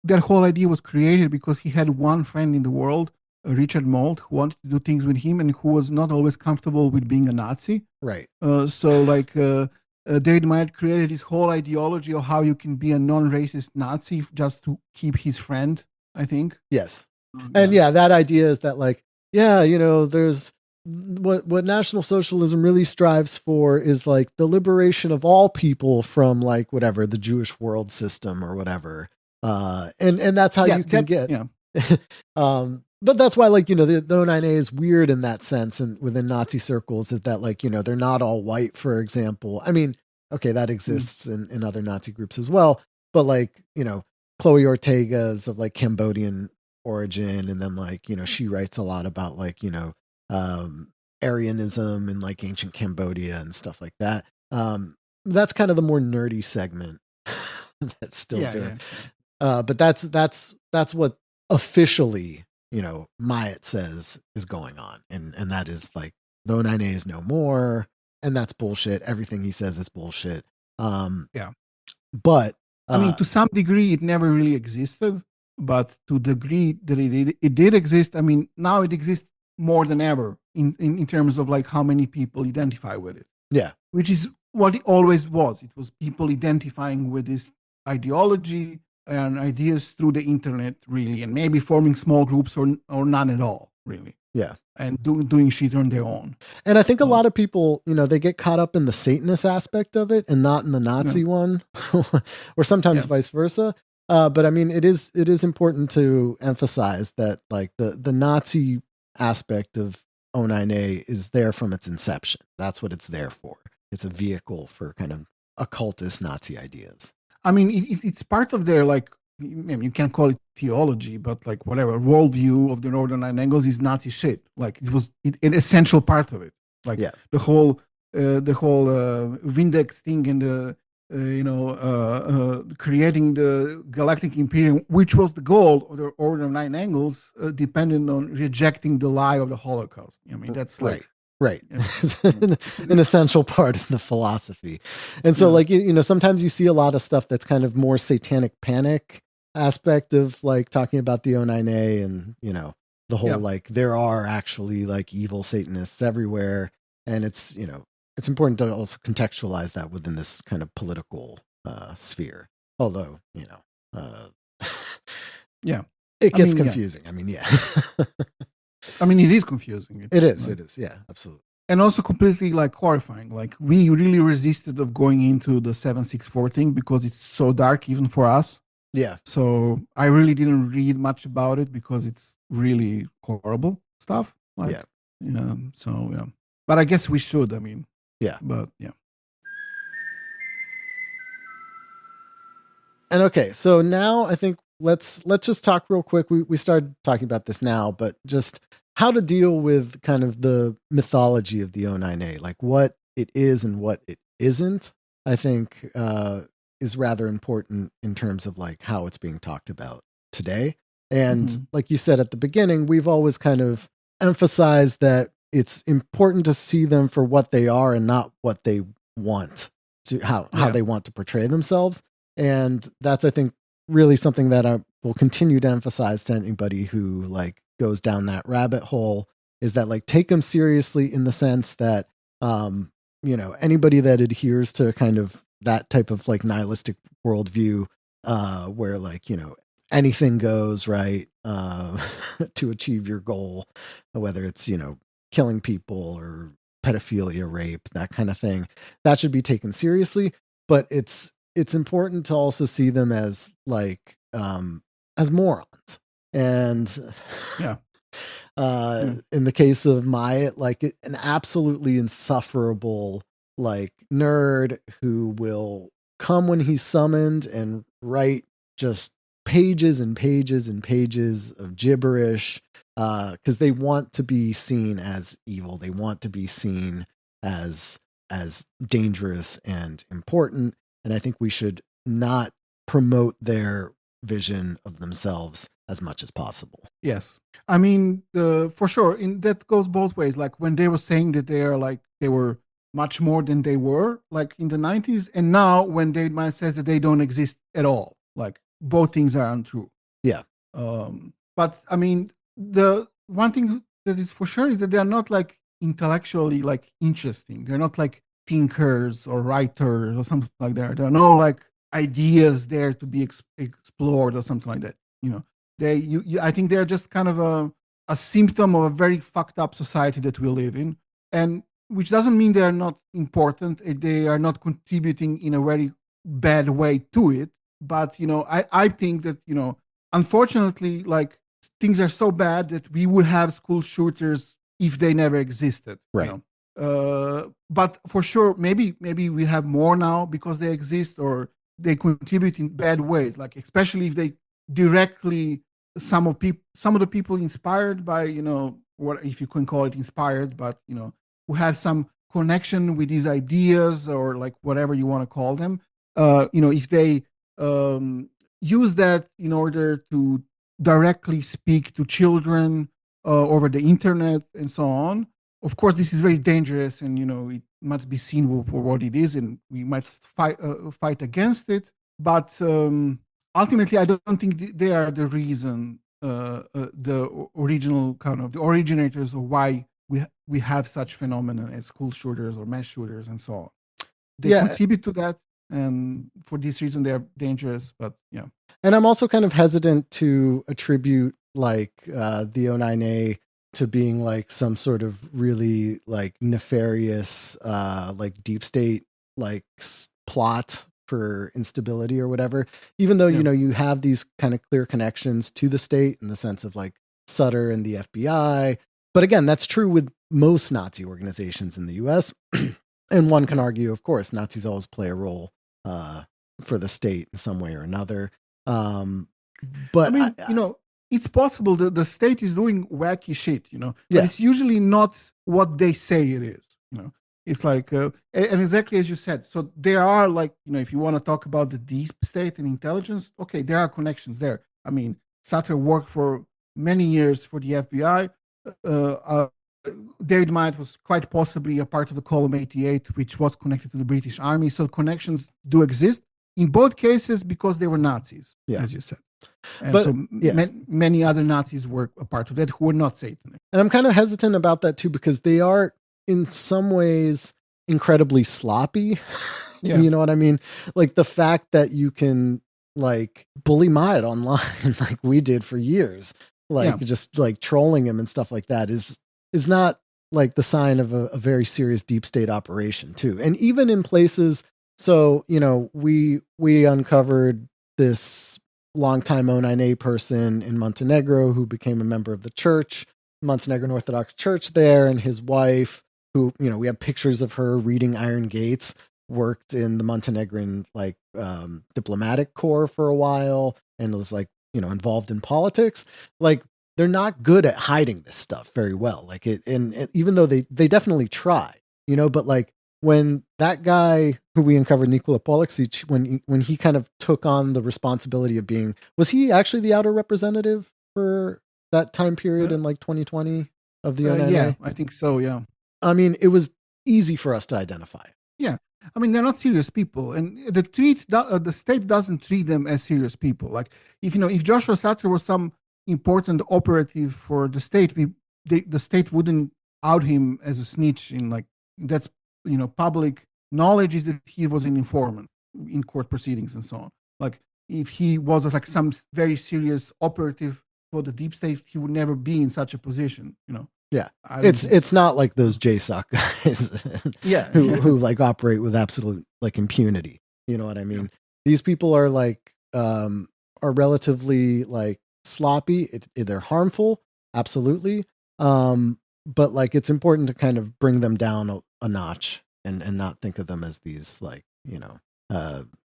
that whole idea was created because he had one friend in the world, Richard Molt, who wanted to do things with him and who was not always comfortable with being a Nazi. Right. So David Myatt created this whole ideology of how you can be a non-racist Nazi just to keep his friend, I think. Yes. And that idea is that like, there's what National Socialism really strives for is like the liberation of all people from like whatever, the Jewish world system or whatever. And that's how you can get. But that's why, like, the O9A is weird in that sense. And within Nazi circles is that like, they're not all white, for example. I mean, okay, that exists in other Nazi groups as well. But like, Chloe Ortega is of like Cambodian origin. And then like, she writes a lot about like, Aryanism in like ancient Cambodia and stuff like that. That's kind of the more nerdy segment that's still doing. But that's what officially, Myatt says is going on. And that is like, the O9A is no more. And that's bullshit. Everything he says is bullshit. But I mean, to some degree, it never really existed. But to the degree that it did exist, I mean, now it exists more than ever in terms of like how many people identify with it. Yeah. Which is what it always was. It was people identifying with this ideology and ideas through the internet, really, and maybe forming small groups or none at all, really. Yeah. And doing shit on their own. And I think a lot of people, they get caught up in the Satanist aspect of it and not in the Nazi one, or sometimes vice versa. But I mean, it is important to emphasize that like the Nazi aspect of O9A is there from its inception. That's what it's there for. It's a vehicle for kind of occultist Nazi ideas. I mean, it's part of their, like, you can't call it theology, but like whatever, worldview of the Northern Nine Angles is Nazi shit. Like it was an essential part of it. Like the whole Vindex thing and creating the Galactic Imperium, which was the goal of the Order of Nine Angles, depended on rejecting the lie of the Holocaust. I mean, that's like right. An essential part of the philosophy. And so, like, sometimes you see a lot of stuff that's kind of more satanic panic aspect of like talking about the O9A and, the whole like there are actually like evil Satanists everywhere. And it's, it's important to also contextualize that within this kind of political sphere. Although, it gets confusing. I mean, I mean, it is confusing. It is. Yeah, absolutely. And also completely like horrifying. Like we really resisted of going into the 764 thing because it's so dark even for us. Yeah. So I really didn't read much about it because it's really horrible stuff. Like, So yeah. But I guess we should. I mean. Yeah. But yeah. And okay, so now I think let's just talk real quick. We started talking about this now, but just how to deal with kind of the mythology of the O9A, like what it is and what it isn't, I think is rather important in terms of like how it's being talked about today. And like you said at the beginning, we've always kind of emphasized that it's important to see them for what they are and not what they want to, how they want to portray themselves. And that's, I think, really something that I will continue to emphasize to anybody who like goes down that rabbit hole, is that like take them seriously in the sense that, anybody that adheres to kind of that type of like nihilistic worldview, where like, anything goes, right, to achieve your goal, whether it's, killing people or pedophilia, rape, that kind of thing, that should be taken seriously. But it's important to also see them as like as morons. And in the case of Myatt, like an absolutely insufferable like nerd who will come when he's summoned and write just pages and pages and pages of gibberish, because they want to be seen as evil. They want to be seen as dangerous and important. And I think we should not promote their vision of themselves as much as possible. Yes. I mean, for sure. That goes both ways. Like when they were saying that they were much more than they were, like in the 90s. And now when they might says that they don't exist at all, like both things are untrue. Yeah. But I mean, the one thing that is for sure is that they're not like intellectually like interesting. They're not like thinkers or writers or something like that. There are no like ideas there to be explored or something like that. I think they're just kind of a symptom of a very fucked up society that we live in, and which doesn't mean they are not important. They are not contributing in a very bad way to it. But I think that unfortunately, like things are so bad that we would have school shooters if they never existed. Right. But for sure, maybe we have more now because they exist or they contribute in bad ways. Like especially if they directly some of the people inspired by what, if you can call it inspired, but who have some connection with these ideas or like whatever you want to call them. If they use that in order to directly speak to children over the internet and so on. Of course, this is very dangerous, and it must be seen for what it is, and we might fight against it. But ultimately, I don't think they are the reason, the original kind of the originators of why we have such phenomena as school shooters or mass shooters and so on. They contribute to that, and for this reason, they are dangerous. But yeah, and I'm also kind of hesitant to attribute like the O9A to being like some sort of really like nefarious like deep state like plot for instability or whatever, even though you have these kind of clear connections to the state in the sense of like Sutter and the FBI. But again, that's true with most Nazi organizations in the US. And one can argue, of course, Nazis always play a role for the state in some way or another. But I mean, it's possible that the state is doing wacky shit, but it's usually not what they say it is. It's like, and exactly as you said. So there are like, if you want to talk about the deep state and intelligence, okay, there are connections there. I mean, Sutter worked for many years for the FBI. David Myatt was quite possibly a part of the Column 88, which was connected to the British Army. So connections do exist in both cases because they were Nazis, as you said. And but, so yes. many other Nazis were a part of that who were not Satanic. And I'm kind of hesitant about that too, because they are in some ways incredibly sloppy. Yeah. You know what I mean? Like the fact that you can like bully Myatt online like we did for years, like just like trolling him and stuff like that is not like the sign of a very serious deep state operation too. And even in places, so, we uncovered this longtime O9A person in Montenegro who became a member of the church, Montenegrin Orthodox Church there, and his wife, who, we have pictures of her reading Iron Gates, worked in the Montenegrin like diplomatic corps for a while and was like, involved in politics. Like they're not good at hiding this stuff very well. Like and even though they definitely try, but like when that guy who we uncovered, Nikola Polixic, when he kind of took on the responsibility of being, was he actually the outer representative for that time period in like 2020 of the O9A? Yeah, I think so. Yeah. I mean, it was easy for us to identify. Yeah. I mean, they're not serious people, and the state doesn't treat them as serious people. Like if Joshua Sutter was some important operative for the state, the state wouldn't out him as a snitch. In like that's public knowledge is that he was an informant in court proceedings and so on. Like if he was like some very serious operative for the deep state, he would never be in such a position. Yeah, it's not like those JSOC guys, who like operate with absolute like impunity. You know what I mean? Yeah. These people are like are relatively like sloppy. They're harmful, absolutely. But like it's important to kind of bring them down a notch and not think of them as these like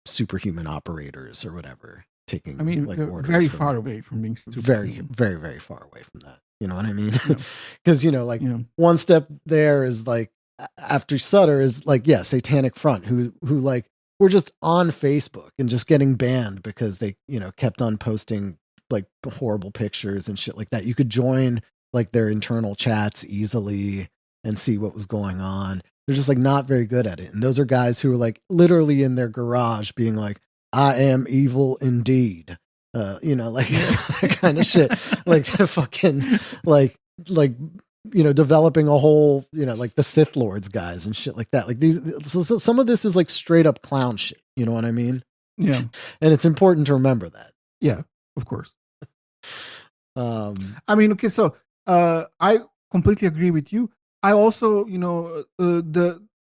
superhuman operators or whatever. Taking, I mean, like, they're very far away from being very, very, very far away from that. You know what I mean? Because, one step there is like after Sutter is like, Satanic Front, who like were just on Facebook and just getting banned because they, kept on posting like horrible pictures and shit like that. You could join like their internal chats easily and see what was going on. They're just like not very good at it. And those are guys who are like literally in their garage being like, I am evil indeed. Like that kind of shit, like fucking, like, developing a whole, like the Sith Lords guys and shit like that. Like so some of this is like straight up clown shit. You know what I mean? Yeah. And it's important to remember that. Yeah, of course. I mean, okay, so I completely agree with you. I also,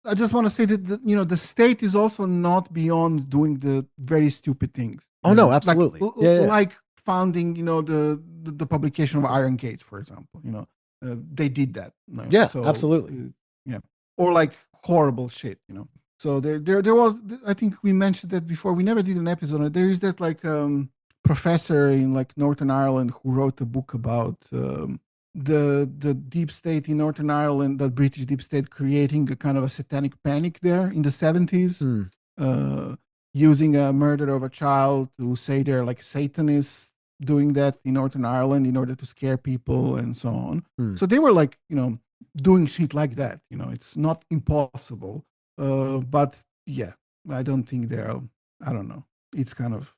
I just want to say that the state is also not beyond doing the very stupid things. Oh no, absolutely. Like founding, the publication of Iron Gates, for example. They did that. Yeah, so, absolutely. Or like horrible shit. So there was. I think we mentioned that before. We never did an episode. There is that like professor in like Northern Ireland who wrote a book about the deep state in Northern Ireland, the British deep state, creating a kind of a satanic panic there in the 70s, using a murder of a child to say they're like Satanists, doing that in Northern Ireland in order to scare people and so on. So they were like, doing shit like that. It's not impossible, but yeah, I don't think they're. I don't know. It's kind of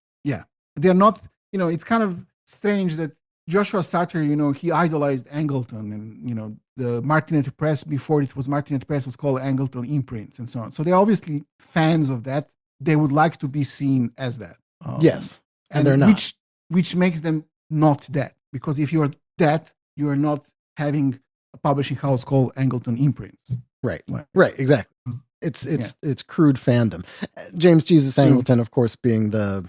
they're not. It's kind of strange that Joshua Sutter, he idolized Angleton, and the Martinet Press before it was Martinet Press was called Angleton Imprints and so on. So they're obviously fans of that. They would like to be seen as that. Yes, and they're not. Which makes them not that, because if you're that, you are not having a publishing house called Angleton Imprints. Right. Right. Exactly. It's crude fandom. James Jesus Angleton, of course, being the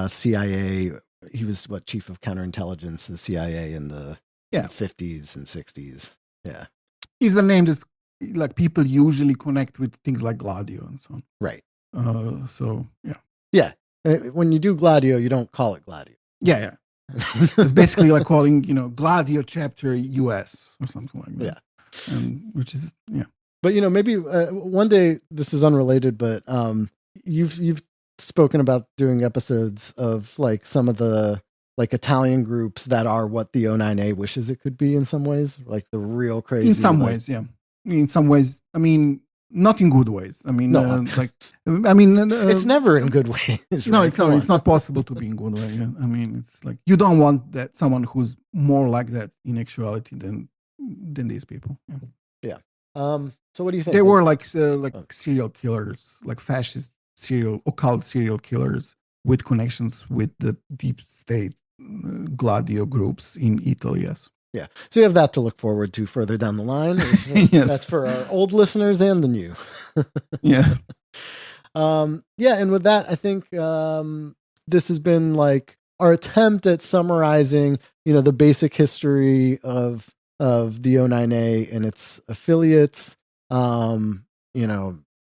CIA. He was chief of counterintelligence, the CIA in the 50s and 60s. Yeah. He's a name that's like people usually connect with things like Gladio and so on. Right. So yeah. Yeah. When you do Gladio, you don't call it Gladio. Yeah. It's basically like calling, Gladio chapter US or something like that. Yeah. Which is, But maybe one day, this is unrelated, but you've spoken about doing episodes of like some of the like Italian groups that are what the O9A wishes it could be in some ways, like the real crazy. In some ways, yeah. In some ways, I mean, not in good ways. I mean, No. It's never in good ways. No, right? it's not possible to be in good way. Yeah. I mean, it's like you don't want that someone who's more like that in actuality than these people. Yeah. So what do you think? They were like serial killers, like fascist occult serial killers with connections with the deep state Gladio groups in Italy. Yes. Yeah. So you have that to look forward to further down the line. Yes. That's for our old listeners and the new. Yeah. Yeah. And with that, I think this has been like our attempt at summarizing, the basic history of the O9A and its affiliates.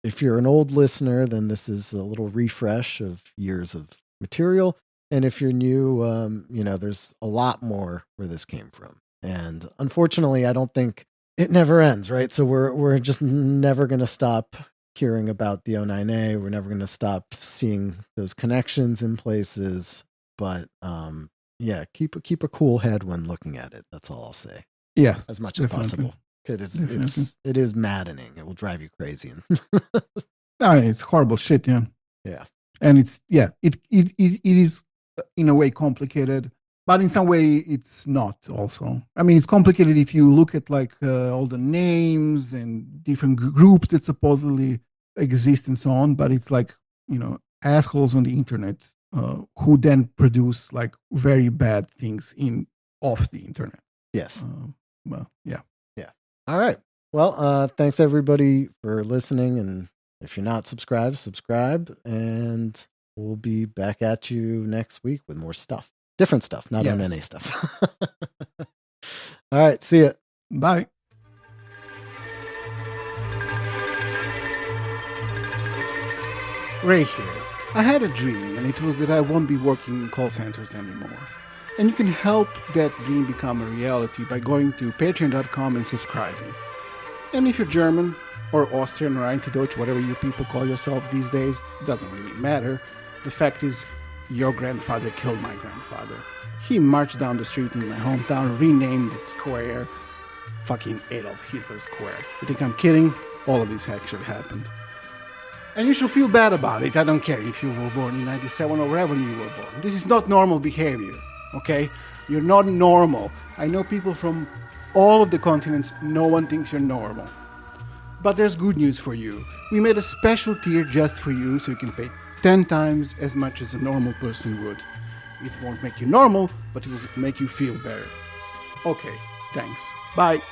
If you're an old listener, then this is a little refresh of years of material. And if you're new, there's a lot more where this came from. And unfortunately, I don't think it never ends, right? So we're just never going to stop hearing about the O9A. We're never going to stop seeing those connections in places. But keep a cool head when looking at it. That's all I'll say. Yeah, as much as possible. Because it is maddening. It will drive you crazy. It's horrible shit. Yeah. Yeah. And it is in a way complicated. But in some way, it's not also. I mean, it's complicated if you look at like all the names and different groups that supposedly exist and so on. But it's like, assholes on the internet who then produce like very bad things off the internet. Yes. Well, yeah. Yeah. All right. Well, thanks everybody for listening. And if you're not subscribed, subscribe. And we'll be back at you next week with more stuff. Different stuff, not O9A stuff. All right. See ya. Bye. Ray here. I had a dream, and it was that I won't be working in call centers anymore. And you can help that dream become a reality by going to patreon.com and subscribing. And if you're German, or Austrian, or Anti-Deutsch, whatever you people call yourselves these days, doesn't really matter. The fact is, your grandfather killed my grandfather. He marched down the street in my hometown, renamed the square fucking Adolf Hitler Square. You think I'm kidding? All of this actually happened. And you should feel bad about it. I don't care if you were born in 97 or wherever you were born. This is not normal behavior, okay? You're not normal. I know people from all of the continents, no one thinks you're normal. But there's good news for you. We made a special tier just for you so you can pay 10 times as much as a normal person would. It won't make you normal, but it will make you feel better. Okay, thanks. Bye.